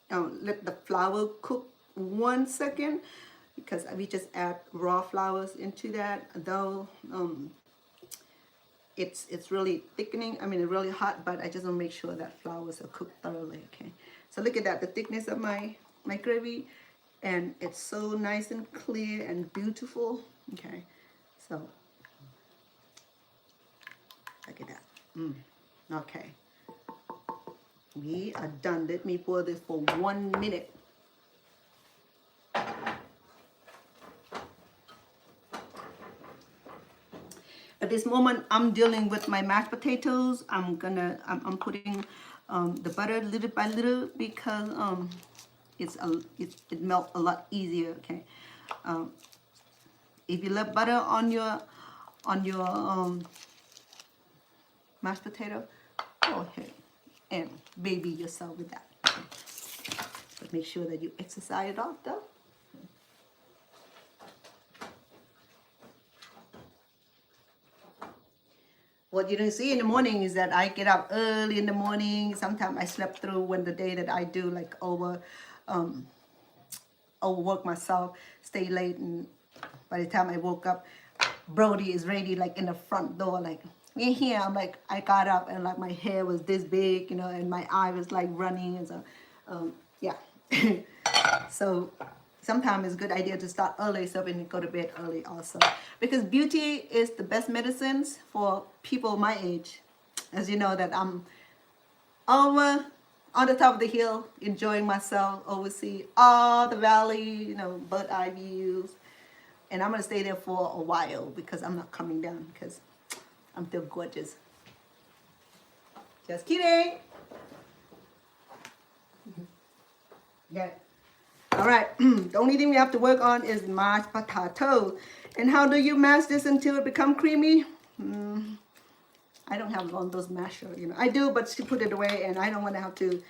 let the flour cook 1 second, because we just add raw flours into that, though it's really thickening. I mean, it's really hot, but I just want to make sure that flours are cooked thoroughly. Okay, so look at that, the thickness of my gravy, and it's so nice and clear and beautiful. Okay, so look at that. Okay, we are done. Let me boil this for 1 minute. At this moment, I'm dealing with my mashed potatoes. I'm putting the butter little by little, because it melts a lot easier. Okay, if you love butter on your mashed potato, go ahead and baby yourself with that. Okay. But make sure that you exercise it off, though. What you don't see in the morning is that I get up early in the morning. Sometimes I slept through when the day that I do like overwork myself, stay late, and by the time I woke up, Brody is ready like in the front door, like, we're here. I'm like, I got up and like my hair was this big, you know, and my eye was like running, and so yeah. So sometimes it's a good idea to start early so we can go to bed early also, because beauty is the best medicines for people my age. As you know, that I'm over on the top of the hill enjoying myself, oversee all the valley, you know, bird eye views, and I'm gonna stay there for a while because I'm not coming down, because I'm still gorgeous. Just kidding. Yeah. All right, the only thing we have to work on is mashed potato. And how do you mash this until it becomes creamy? I don't have one of those masher, you know. I do, but she put it away, and I don't want to have to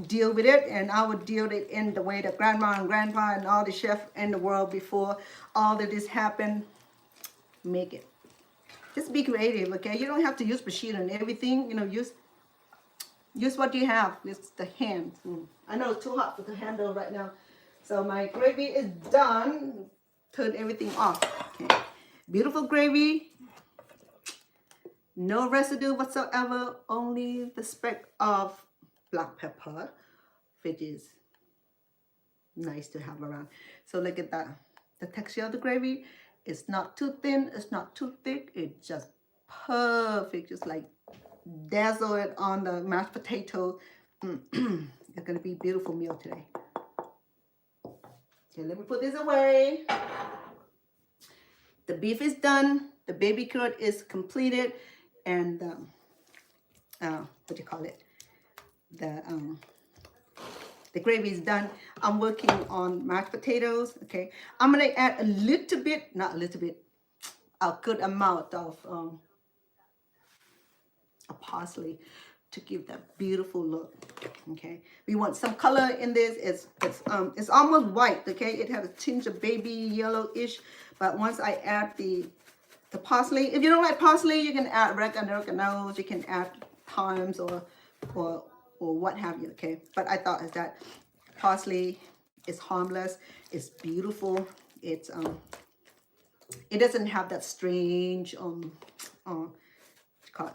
deal with it. And I would deal it in the way that grandma and grandpa and all the chefs in the world before all of this happened make it. Just be creative, okay? You don't have to use machine and everything, you know. Use what you have. It's the hand. I know it's too hot for the handle right now. So my gravy is done. Turn everything off. Okay. Beautiful gravy. No residue whatsoever. Only the speck of black pepper, which is nice to have around. So look at that. The texture of the gravy. It's not too thin. It's not too thick. It's just perfect. Just like dazzle it on the mashed potato. It's going to be a beautiful meal today. Okay, let me put this away. The beef is done. The baby carrot is completed, and what do you call it? The gravy is done. I'm working on mashed potatoes. Okay, I'm gonna add a little bit, not a little bit, a good amount of parsley to give that beautiful look. Okay, we want some color in this. It's almost white. Okay, it has a tinge of baby yellowish, but once I add the parsley, if you don't like parsley, you can add oregano, you can add thyme or what have you. Okay, but I thought is that parsley is harmless. It's beautiful. It doesn't have that strange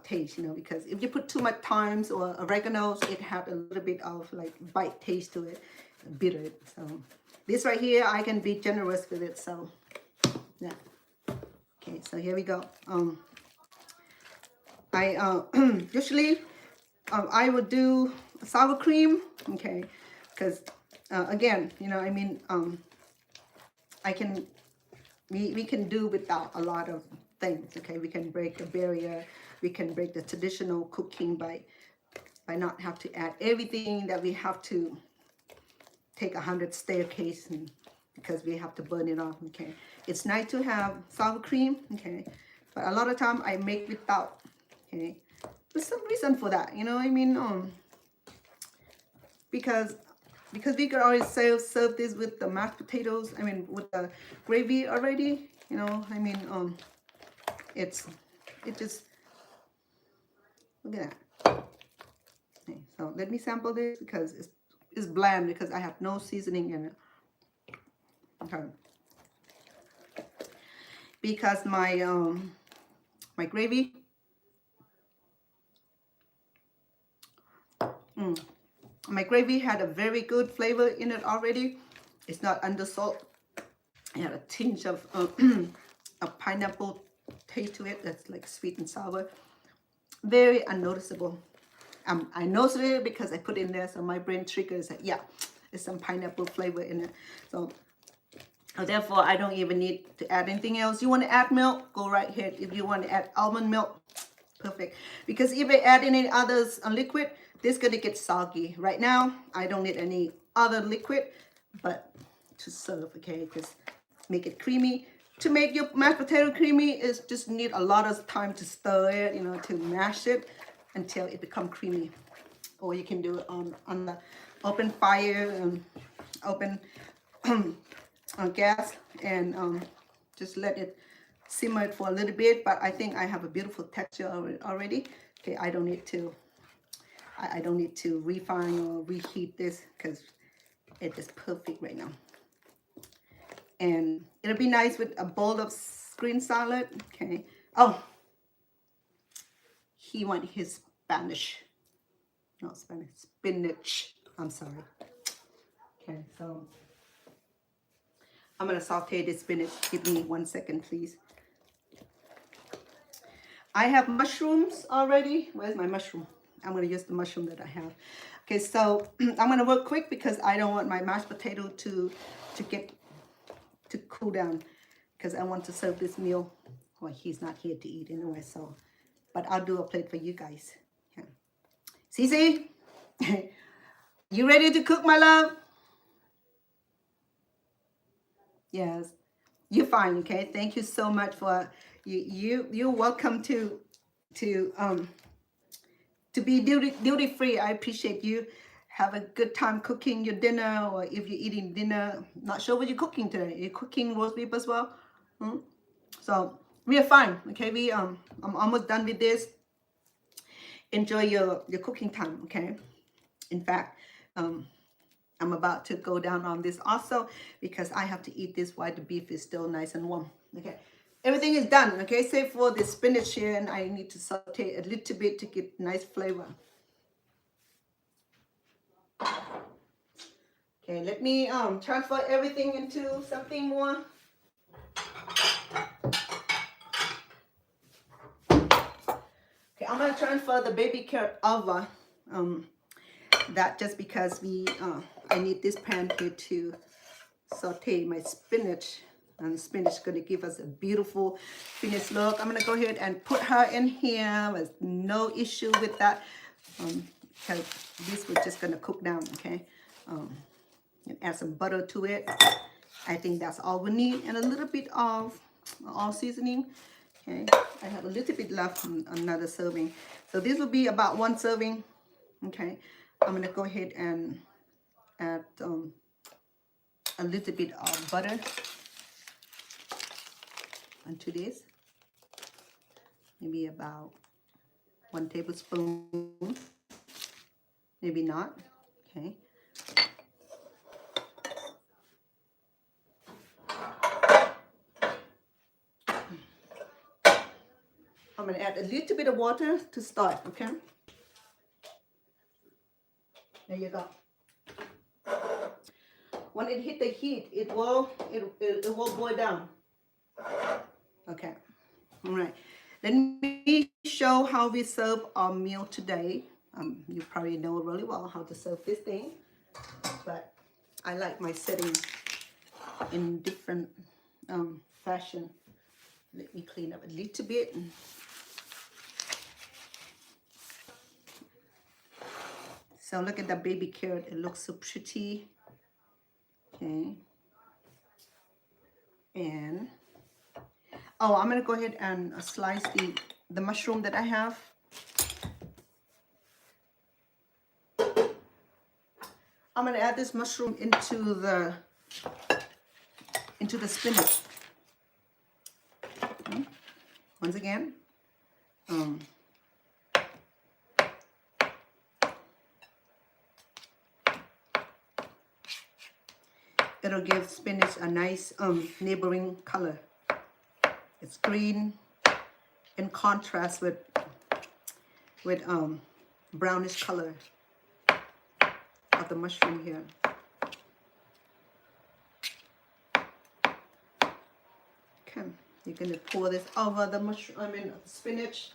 taste, you know, because if you put too much thyme or oregano, it has a little bit of like bite taste to it, bitter. So this right here, I can be generous with it. So yeah. Okay, so here we go. I usually I would do sour cream. Okay, because again, you know, I mean, we can do without a lot of things. Okay, we can break the barrier. We can break the traditional cooking by not have to add everything that we have to take 100 staircase, and because we have to burn it off. Okay, it's nice to have sour cream. Okay, but a lot of time I make without. Okay, there's some reason for that, you know. I mean, because because we could always serve this with the mashed potatoes. I mean, with the gravy already. You know, I mean, it just, look at that. Okay, so let me sample this because it's bland because I have no seasoning in it. Okay. Because my my gravy, my gravy had a very good flavor in it already. It's not under salt. It had a tinge of a pineapple taste to it that's like sweet and sour. Very unnoticeable. I noticed it because I put it in there, so my brain triggers that, yeah, there's some pineapple flavor in it. So therefore, I don't even need to add anything else. You want to add milk? Go right ahead. If you want to add almond milk, perfect. Because if I add any others liquid, this is going to get soggy. Right now, I don't need any other liquid, but to serve, okay, just make it creamy. To make your mashed potato creamy is just need a lot of time to stir it, you know, to mash it until it becomes creamy. Or you can do it on the open fire and open on gas and just let it simmer it for a little bit. But I think I have a beautiful texture already. Okay, I don't need to refine or reheat this because it is perfect right now. And it'll be nice with a bowl of green salad. Okay. Oh, he wants his Spanish. Not Spanish, spinach. I'm sorry. Okay, so I'm gonna saute this spinach. Give me 1 second, please. I have mushrooms already. Where's my mushroom? I'm gonna use the mushroom that I have. Okay, so I'm gonna work quick because I don't want my mashed potato to cool down because I want to serve this meal. Well, he's not here to eat anyway, so but I'll do a plate for you guys. Yeah. Cece, you ready to cook, my love? Yes, you're fine. Okay, thank you so much for you're welcome to be duty free. I appreciate you. Have a good time cooking your dinner, or if you're eating dinner, not sure what you're cooking today. You're cooking roast beef as well. So we are fine. Okay, I'm almost done with this. Enjoy your cooking time. Okay. In fact, I'm about to go down on this also because I have to eat this while the beef is still nice and warm. Okay. Everything is done. Okay, save for the spinach here, and I need to saute a little bit to get nice flavor. Okay, let me transfer everything into something more. Okay, I'm gonna transfer the baby carrot over. That just because I need this pan here to saute my spinach, and the spinach is gonna give us a beautiful finished look. I'm gonna go ahead and put her in here with no issue with that, because this was just gonna cook down. Okay. And add some butter to it. I think that's all we need, and a little bit of all seasoning. Okay, I have a little bit left from another serving, so this will be about 1 serving. Okay, I'm gonna go ahead and add a little bit of butter onto this, maybe about 1 tablespoon, maybe not. Okay. I'm going to add a little bit of water to start, okay? There you go. When it hit the heat, it will boil down. Okay. All right. Let me show how we serve our meal today. You probably know really well how to serve this thing, but I like my setting in different fashion. Let me clean up a little bit. So look at the baby carrot. It looks so pretty. Okay. And oh, I'm gonna go ahead and slice the mushroom that I have. I'm gonna add this mushroom into the spinach. Once again, it'll give spinach a nice neighboring color. It's green in contrast with brownish color of the mushroom here. Okay, you're gonna pour this over the mushroom, spinach.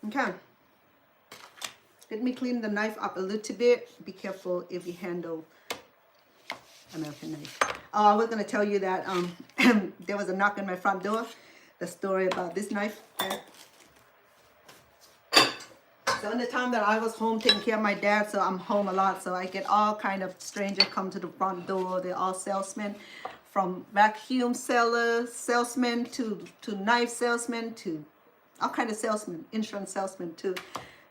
Okay. Let me clean the knife up a little bit. Be careful if you handle American knife. Oh, I was gonna tell you that there was a knock on my front door. The story about this knife. So in the time that I was home taking care of my dad, so I'm home a lot, so I get all kind of strangers come to the front door. They're all salesmen, from vacuum salesmen to knife salesmen to all kind of salesmen, insurance salesmen too.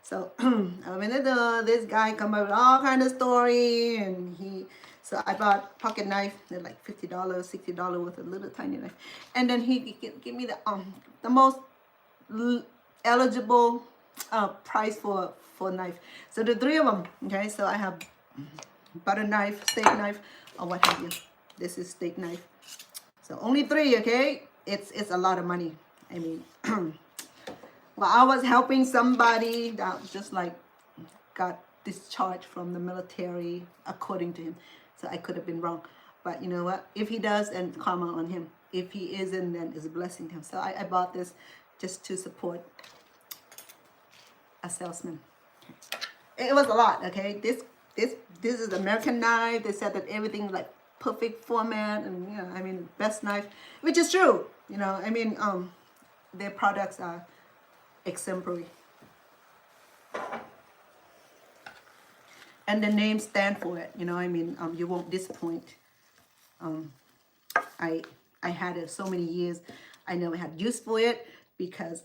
So I'm in the door, this guy come up with all kind of story, and so I bought pocket knife. They're like $50, $60 with a little tiny knife, and then he give me the most eligible price for knife. So the three of them. Okay, so I have butter knife, steak knife, or what have you. This is steak knife. So only three. Okay, it's a lot of money. I mean. Well, I was helping somebody that just like got discharged from the military, according to him. So I could have been wrong. But you know what? If he does, then karma on him. If he isn't, then it's a blessing to him. So I bought this just to support a salesman. It was a lot, okay? This is American knife. They said that everything like perfect format and, you know, I mean, best knife, which is true. You know, I mean, their products are exemplary, and the name stand for it. You know, I mean, you won't disappoint. I had it so many years. I never had use for it because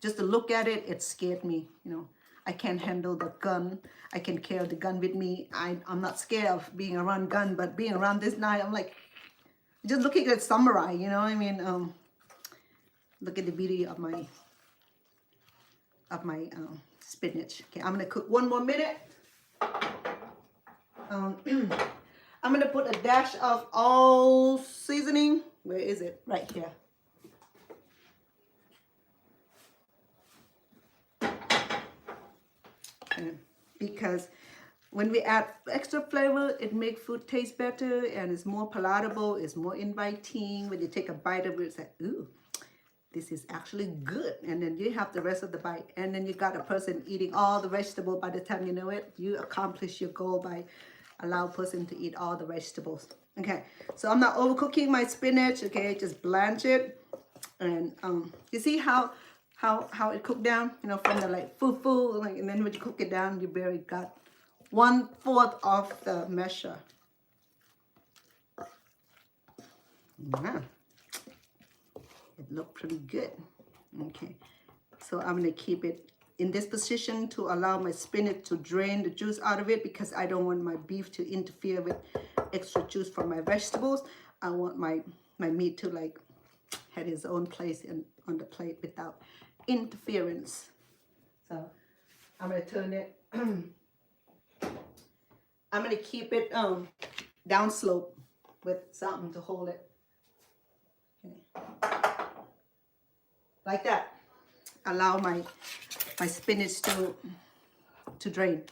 just to look at it, it scared me. You know, I can't handle the gun. I can carry the gun with me. I'm not scared of being around gun, but being around this knife, I'm like, just looking at samurai. You know, I mean, look at the beauty of my spinach. Okay, I'm gonna cook 1 more minute. I'm gonna put a dash of all seasoning. Where is it? Right here. Okay. Because when we add extra flavor, it makes food taste better and it's more palatable, it's more inviting. When you take a bite of it, it's like, ooh, this is actually good. And then you have the rest of the bite. And then you got a person eating all the vegetable. By the time you know it, you accomplish your goal by allow a person to eat all the vegetables. Okay, so I'm not overcooking my spinach. Okay, just blanch it. And you see how it cooked down? You know, from the like full, like, and then when you cook it down, you barely got 1/4 of the measure. Yeah. It looked pretty good. Okay, so I'm gonna keep it in this position to allow my spinach to drain the juice out of it, because I don't want my beef to interfere with extra juice from my vegetables. I want my meat to like have its own place on the plate without interference. So I'm gonna turn it. I'm gonna keep it down slope with something to hold it. Okay. Like that. Allow my spinach to drain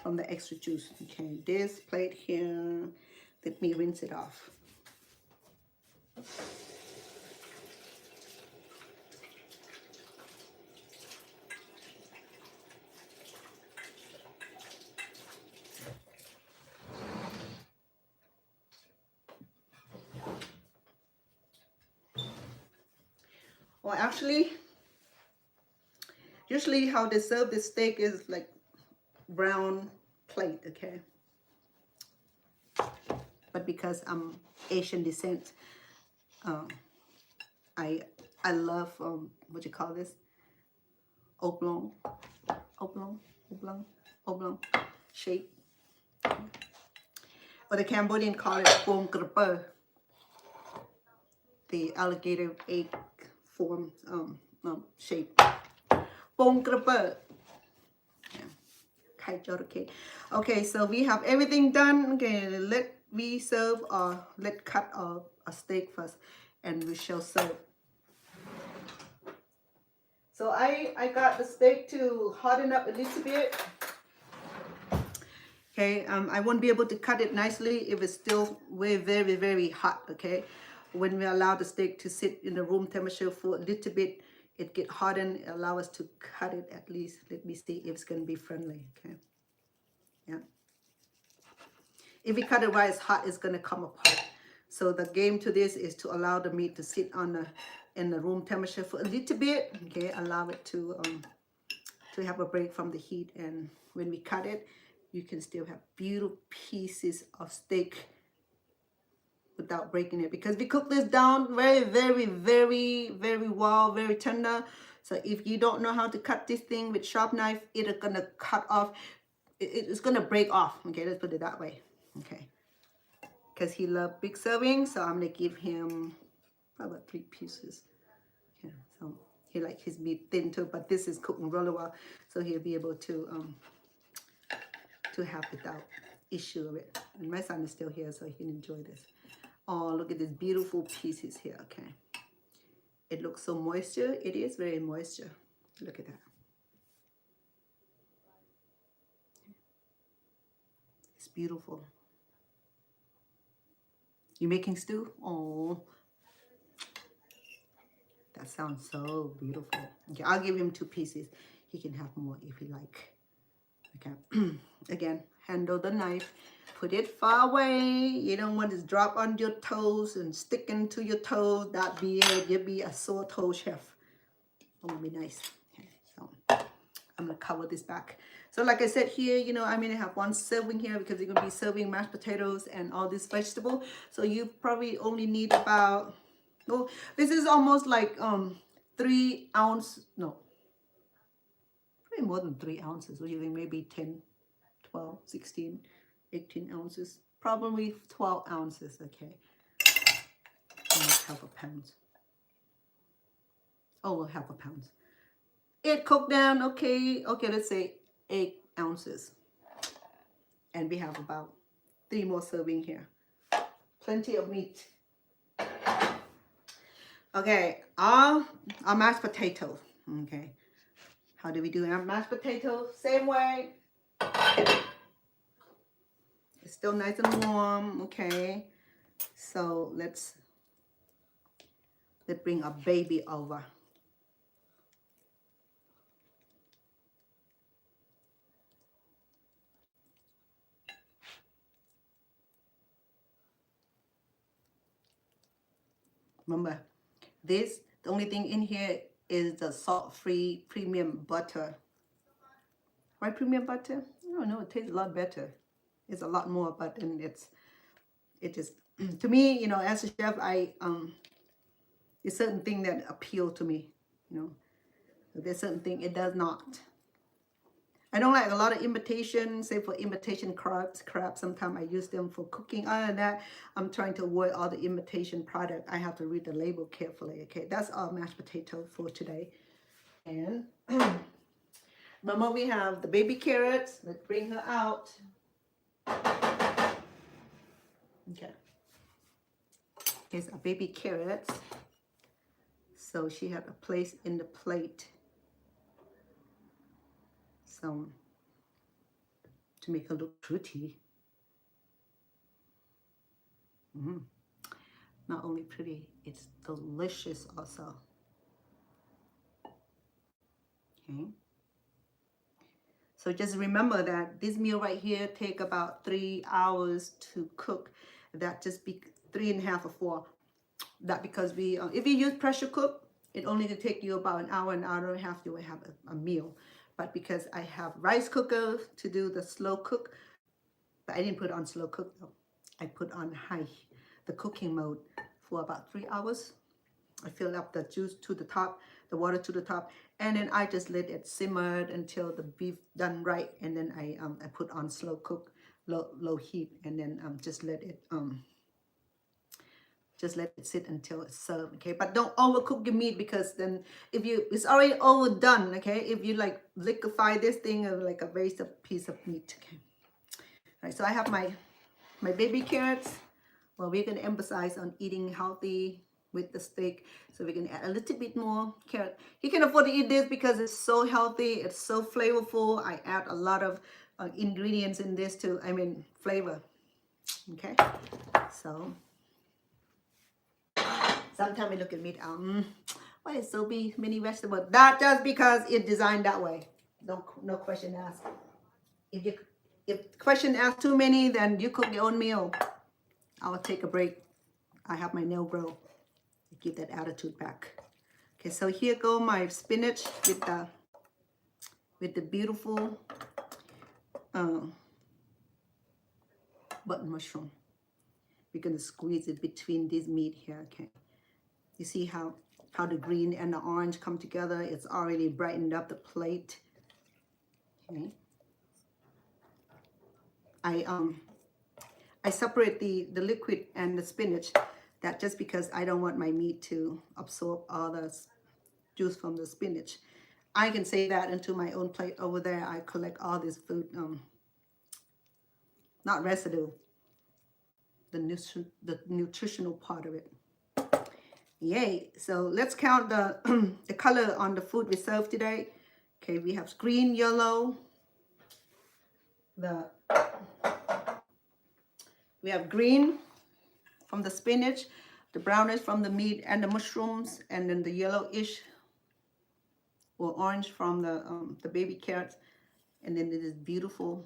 from the extra juice. Okay, this plate here, let me rinse it off. Well, actually, usually how they serve this steak is like brown plate, okay? But because I'm Asian descent, I love what you call this, oblong. oblong shape. Or the Cambodian call it bông krapper, the alligator egg form shape. Bông krapper. Okay, so we have everything done. Okay, let we serve or let cut a steak first, and we shall serve. So I got the steak to harden up a little bit. Okay, I won't be able to cut it nicely if it's still very, very hot. Okay, when we allow the steak to sit in the room temperature for a little bit, it get hardened. Allow us to cut it at least. Let me see if it's gonna be friendly. Okay, yeah. If we cut it while it's hot, it's gonna come apart. So the game to this is to allow the meat to sit in the room temperature for a little bit. Okay, allow it to have a break from the heat, and when we cut it, you can still have beautiful pieces of steak without breaking it, because we cook this down very well, very tender. So if you don't know how to cut this thing with sharp knife, it's gonna cut off. It's gonna break off. Okay, let's put it that way. Okay, because he loves big servings, so I'm gonna give him about 3 pieces. Yeah, so he likes his meat thin too, but this is cooking really well, so he'll be able to have without issue of it. And my son is still here, so he can enjoy this. Oh, look at these beautiful pieces here. Okay, it looks so moisture. It is very moisture. Look at that. It's beautiful. You making stew? Oh, that sounds so beautiful. Okay, I'll give him 2 pieces. He can have more if he like. Okay, again, handle the knife. Put it far away. You don't want it to drop on your toes and stick into your toes. That'd be it. You'd be a sore toe chef. That would be nice. Okay, so I'm gonna cover this back. So like I said here, you know, I'm gonna have 1 serving here because you're gonna be serving mashed potatoes and all this vegetable. So you probably only need about, oh, this is almost like 3 ounce, no, probably more than 3 ounces. So you think maybe 10, 12, 16, 18 ounces, probably 12 ounces. Okay, almost half a pound. Oh, half a pound. It cooked down. Okay, let's say 8 ounces, and we have about 3 more serving here. Plenty of meat. Okay, our mashed potatoes. Okay, how do we do our mashed potatoes? Same way. It's still nice and warm. Okay, so let's bring our baby over. Remember, the only thing in here is the salt-free premium butter. Why premium butter? I don't know. It tastes a lot better. It's a lot more, but then it just to me, you know, as a chef, it's certain thing that appeal to me. You know, there's certain thing it does not. I don't like a lot of imitation, say for imitation crabs. Sometimes I use them for cooking. Other than that, I'm trying to avoid all the imitation product. I have to read the label carefully. Okay, that's our mashed potato for today. And remember, we have the baby carrots. Let's bring her out. Okay. Here's our baby carrots. So she had a place in the plate. So to make her look pretty. Not only pretty, it's delicious also. Okay. So just remember that this meal right here take about 3 hours to cook. That just be 3.5 or 4. That because we, if you use pressure cook, it only can take you about an hour and a half. You will have a meal. But because I have rice cooker to do the slow cook, but I didn't put on slow cook though. I put on high, the cooking mode for about 3 hours. I fill up the juice to the top, the water to the top, and then I just let it simmer until the beef done right, and then I put on slow cook, low heat, and then just let it sit until it's served, okay? But don't overcook your meat, because then if you, it's already overdone, okay? If you like liquefy this thing, of like a waste of piece of meat, okay? All right, so I have my baby carrots. Well, we're gonna emphasize on eating healthy with the steak, so we're gonna add a little bit more carrot. You can afford to eat this because it's so healthy, it's so flavorful. I add a lot of ingredients in this too, I mean flavor, okay? So sometimes we look at meat, why is so many vegetables? That just because it's designed that way. No question asked. If question asked too many, then you cook your own meal. I'll take a break. I have my nail grow. Give that attitude back. Okay, so here go my spinach with the beautiful button mushroom. We're gonna squeeze it between this meat here. Okay, you see how the green and the orange come together? It's already brightened up the plate. Okay, I separate the liquid and the spinach. That just because I don't want my meat to absorb all the juice from the spinach. I can save that into my own plate over there. I collect all this food, not residue, the nutritional part of it. Yay! So let's count the the color on the food we serve today. Okay, we have green, yellow. We have green from the spinach, the brownish from the meat and the mushrooms, and then the yellowish or orange from the baby carrots, and then this beautiful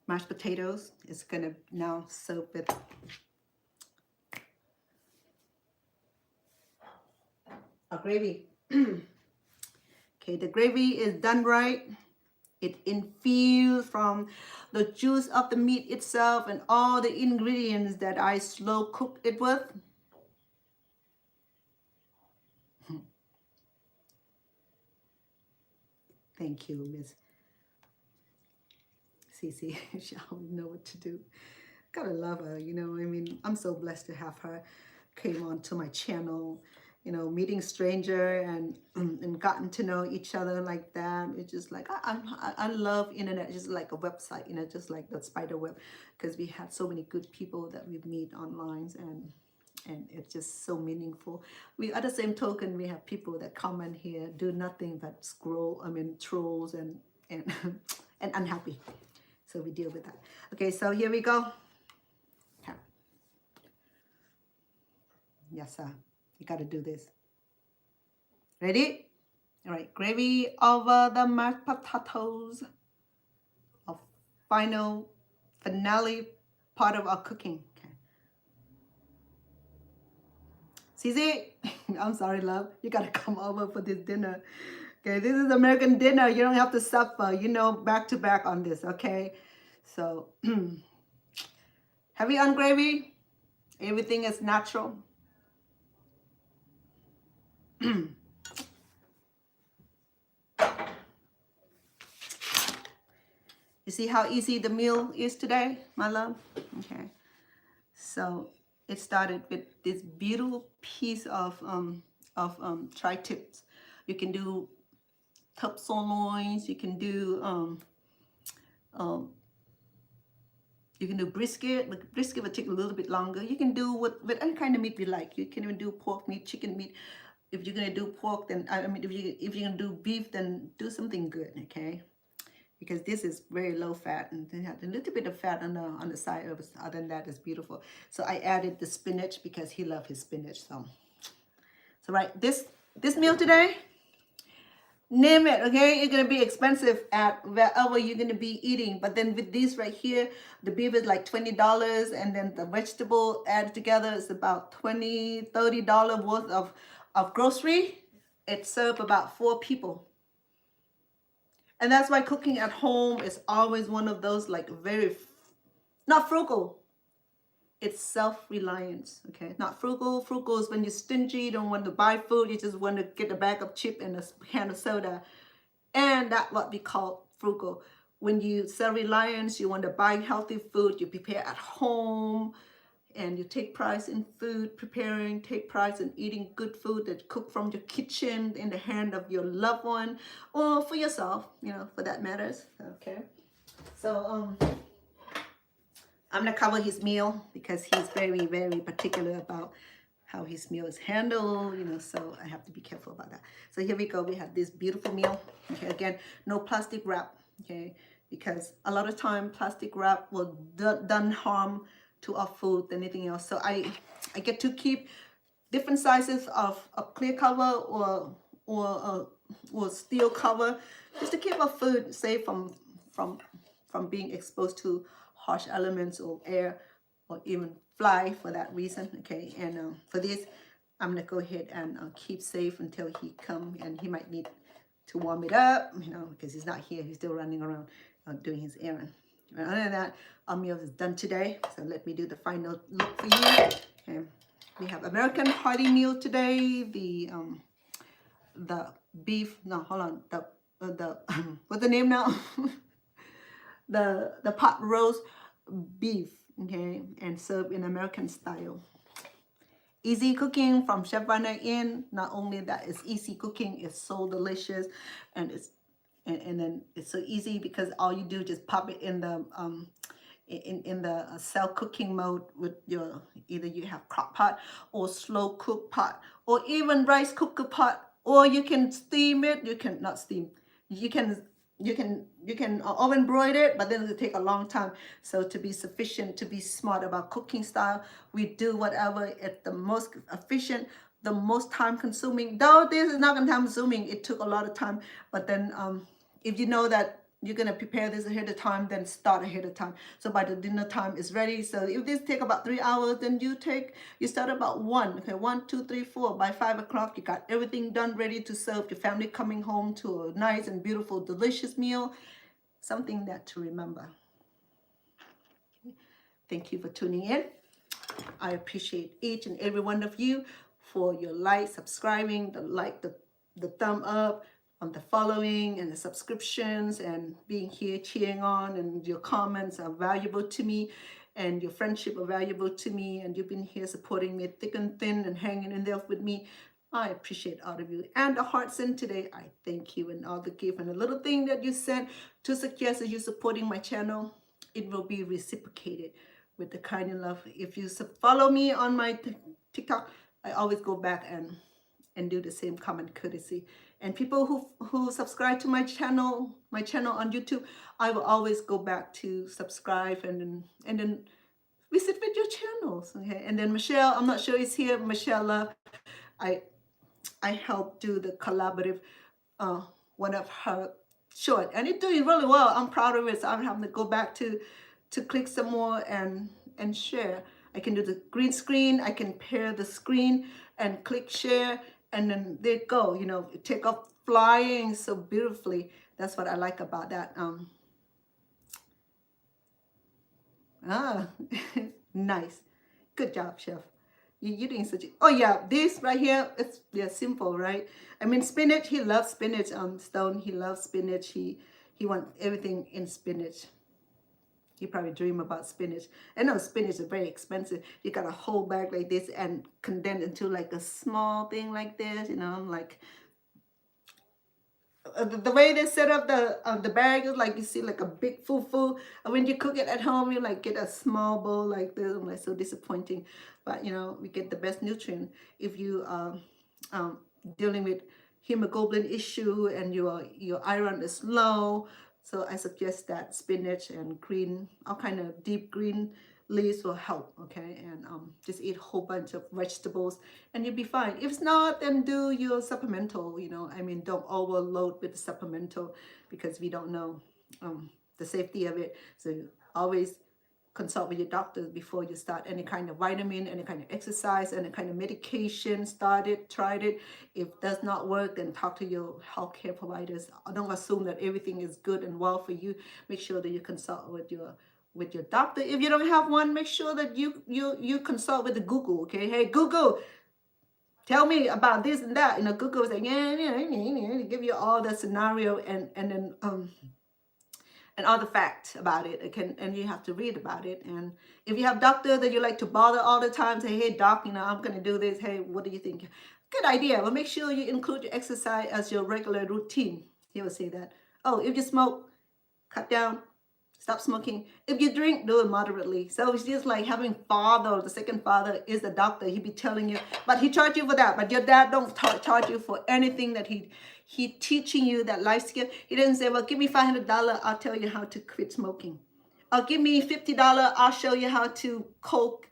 mashed potatoes. It's gonna now serve with a gravy. Okay, the gravy is done right. It infused from the juice of the meat itself and all the ingredients that I slow cooked it with. Thank you, Miss Cece. She always know what to do. Gotta love her, you know. I mean, I'm so blessed to have her came on to my channel, you know, meeting stranger and gotten to know each other like that. It's just like I love internet, just like a website, you know, just like the spider web, because we had so many good people that we meet online, and it's just so meaningful. We, at the same token, we have people that come in here, do nothing but scroll, I mean trolls and and unhappy. So we deal with that. Okay, so here we go. Yes, sir. You got to do this. Ready? All right. Gravy over the mashed potatoes. A finale part of our cooking. Okay. Cece, I'm sorry, love. You got to come over for this dinner. Okay, this is American dinner. You don't have to suffer, you know, back to back on this, okay? So, heavy on gravy. Everything is natural. You see how easy the meal is today, my love? Okay. So it started with this beautiful piece of tri-tips. You can do top sirloins. You can do brisket. But brisket will take a little bit longer. You can do with any kind of meat you like. You can even do pork meat, chicken meat. If you're gonna do pork, then I mean, if you're gonna do beef, then do something good, okay? Because this is very low fat, and then have a little bit of fat on the side of it. Other than that, it's beautiful. So I added the spinach because he loved his spinach. So right, this meal today, name it, okay? It's gonna be expensive at wherever you're gonna be eating. But then with these right here, the beef is like $20, and then the vegetable added together is about $20, $30 worth of grocery. It served about 4 people. And that's why cooking at home is always one of those like very, not frugal, It's self-reliance, okay? Not frugal. Frugal is when you're stingy, you don't want to buy food, you just want to get a bag of chip and a can of soda. And that's what we call frugal. When you self-reliance, you want to buy healthy food, you prepare at home, and you take pride in food preparing, take pride in eating good food that cook from your kitchen in the hand of your loved one, or for yourself, you know, for that matters, okay? So, I'm gonna cover his meal because he's very, very particular about how his meal is handled, you know, so I have to be careful about that. So here we go, we have this beautiful meal, okay? Again, no plastic wrap, okay? Because a lot of time plastic wrap will done harm to our food than anything else. So I get to keep different sizes of clear cover or steel cover just to keep our food safe from being exposed to harsh elements or air or even fly for that reason, okay? And for this, I'm gonna go ahead and keep safe until he come, and he might need to warm it up, you know, because he's not here, he's still running around doing his errand. And other than that, our meal is done today, so let me do the final look for you. Okay. We have American hearty meal today, the beef, no, hold on, the what's the name now? the pot roast beef, okay, and served in American style. Easy cooking from Chef Vanna Inn. Not only that, it's easy cooking, it's so delicious, and and then it's so easy because all you do just pop it in the in the cell cooking mode with your, either you have crock pot or slow cook pot or even rice cooker pot, or you can steam it. You can not steam. You can oven broil it, but then it'll take a long time. So to be sufficient, to be smart about cooking style, we do whatever at the most efficient, the most time consuming. Though this is not gonna time consuming, it took a lot of time. But then if you know that you're gonna prepare this ahead of time, then start ahead of time. So by the dinner time is ready. So if this take about 3 hours, then you start about 1, okay, 1, 2, 3, 4. By 5 o'clock, you got everything done, ready to serve your family coming home to a nice and beautiful, delicious meal. Something that to remember. Thank you for tuning in. I appreciate each and every one of you for your like, subscribing, the thumb up, on the following and the subscriptions and being here cheering on, and your comments are valuable to me, and your friendship are valuable to me, and you've been here supporting me thick and thin and hanging in there with me. I appreciate all of you, and the heart sent today, I thank you, and all the gift and the little thing that you sent to suggest that you're supporting my channel, it will be reciprocated with the kind of love. If you follow me on my TikTok, I always go back and do the same common courtesy. And people who subscribe to my channel on YouTube, I will always go back to subscribe and then visit with your channels, okay? And then Michelle, I'm not sure is here. Michelle Love, I helped do the collaborative one of her short, and it's doing really well. I'm proud of it. So I'm having to go back to click some more and share. I can do the green screen. I can pair the screen and click share, and then there you go. You know, it take off flying so beautifully. That's what I like about that. Nice, good job, chef. You're doing such a, oh yeah, this right here, it's, yeah, simple, right? I mean, spinach, he loves spinach. Stone, he loves spinach. He wants everything in spinach. You probably dream about spinach. I know spinach is very expensive. You got a whole bag like this and condense into like a small thing like this, you know, like the way they set up the bag is like you see like a big fufu. And when you cook it at home, you like get a small bowl like this. I'm like, so disappointing. But you know, we get the best nutrient if you dealing with hemoglobin issue and your iron is low. So I suggest that spinach and green, all kind of deep green leaves will help, okay? And just eat a whole bunch of vegetables and you'll be fine. If not, then do your supplemental, you know. I mean, don't overload with the supplemental because we don't know the safety of it. So always consult with your doctor before you start any kind of vitamin, any kind of exercise, any kind of medication. Start it, tried it. If it does not work, then talk to your healthcare providers. Don't assume that everything is good and well for you. Make sure that you consult with with your doctor. If you don't have one, make sure that you consult with the Google. Okay, hey Google, tell me about this and that. Google is like give you all the scenario and then and all the facts about it. And you have to read about it. And if you have doctor that you like to bother all the time, say, hey doc, I'm gonna do this. Hey, what do you think? Good idea. But make sure you include your exercise as your regular routine. He will say that. Oh, if you smoke, cut down. Stop smoking. If you drink, do it moderately. So it's just like having father. The second father is the doctor. He be telling you, but he charge you for that. But your dad don't charge you for anything that he teaching you that life skill. He doesn't say, well, give me $500. I'll tell you how to quit smoking. Or give me $50. I'll show you how to cold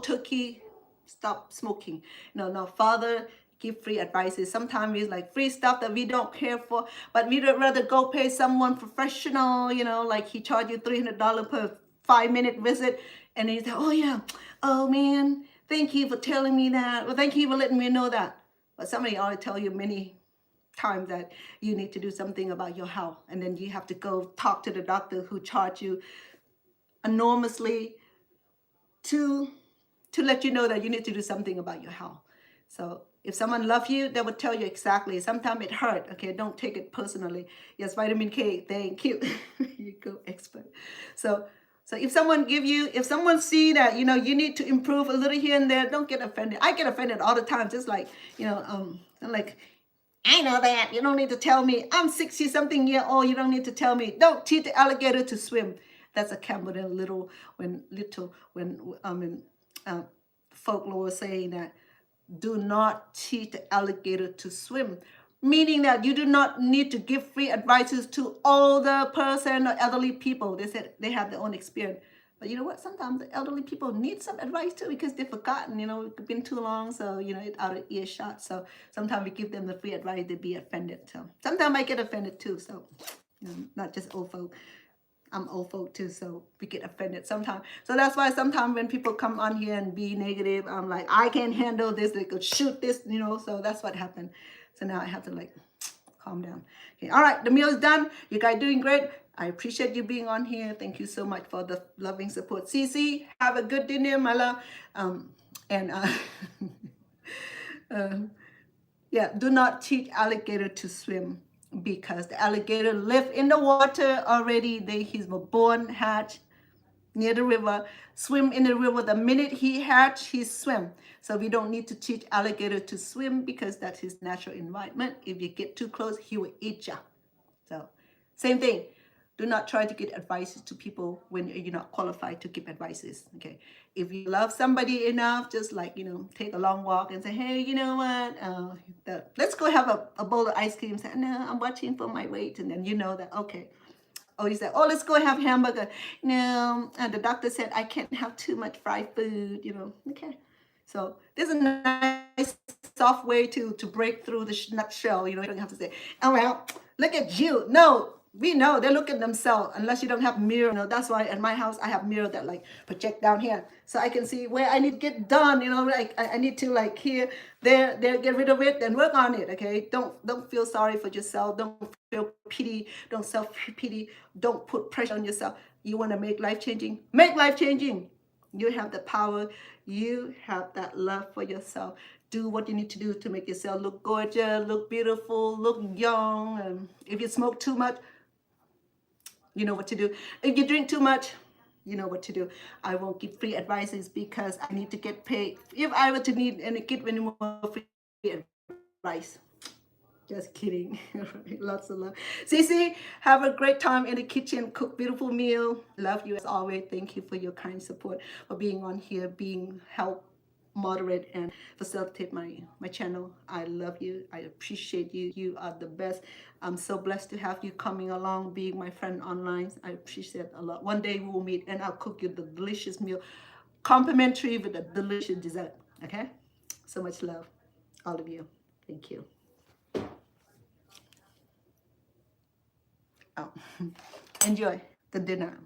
turkey stop smoking. No, father give free advices. Sometimes it's like free stuff that we don't care for, but we'd rather go pay someone professional, like he charge you $300 per 5-minute visit. And he's like, oh yeah, oh man, thank you for telling me that. Well, thank you for letting me know that. But somebody ought to tell you many times that you need to do something about your health. And then you have to go talk to the doctor who charge you enormously to let you know that you need to do something about your health. So if someone loves you, they will tell you exactly. Sometimes it hurt. Okay, don't take it personally. Yes, vitamin K, thank you. You go, expert. So if someone see that, you need to improve a little here and there, don't get offended. I get offended all the time, just like, I'm like, I know that. You don't need to tell me. I'm 60-something year old. You don't need to tell me. Don't teach the alligator to swim. That's a Cambodian folklore saying that do not teach the alligator to swim, meaning that you do not need to give free advices to older person or elderly people. They said they have their own experience. But you know what? Sometimes the elderly people need some advice too because they've forgotten, it's been too long. So, it's out of earshot. So sometimes we give them the free advice, they be offended. So sometimes I get offended too. So, not just old folk. I'm old folk too, so we get offended sometimes. So that's why sometimes when people come on here and be negative, I'm like, I can't handle this. They could shoot this, so that's what happened. So now I have to calm down. Okay, all right, the meal is done. You guys doing great. I appreciate you being on here. Thank you so much for the loving support. Cece, have a good dinner, my love. Yeah, do not teach alligator to swim because the alligator live in the water already. He's born, hatch near the river, swim in the river. The minute he hatch, he swim. So we don't need to teach alligator to swim because that's his natural environment. If you get too close, he will eat you. So same thing. Do not try to get advices to people when you're not qualified to give advices. Okay. If you love somebody enough, just take a long walk and say, hey, you know what? Let's go have a bowl of ice cream. Say, no, I'm watching for my weight. And then you know that, okay. Oh, you say, oh, let's go have hamburger. No, and the doctor said I can't have too much fried food, Okay. So this is a nice soft way to break through the nutshell. You don't have to say, oh, well, look at you. No. We know they look at themselves unless you don't have mirror. That's why at my house I have mirror that project down here so I can see where I need to get done. I need to here, there, get rid of it and work on it. Okay, don't feel sorry for yourself. Don't feel pity. Don't self-pity. Don't put pressure on yourself. You want to make life changing? Make life changing. You have the power. You have that love for yourself. Do what you need to do to make yourself look gorgeous, look beautiful, look young. And if you smoke too much, you know what to do. If you drink too much, you know what to do. I won't give free advices because I need to get paid. If I were to need and give any more free advice. Just kidding. Lots of love. Cece, have a great time in the kitchen. Cook beautiful meal. Love you as always. Thank you for your kind support, for being on here, help moderate and facilitate my channel. I love you. I appreciate you. You are the best. I'm so blessed to have you coming along, being my friend online. I appreciate it a lot. One day we will meet and I'll cook you the delicious meal, complimentary with a delicious dessert. Okay? So much love, all of you. Thank you. Oh, enjoy the dinner.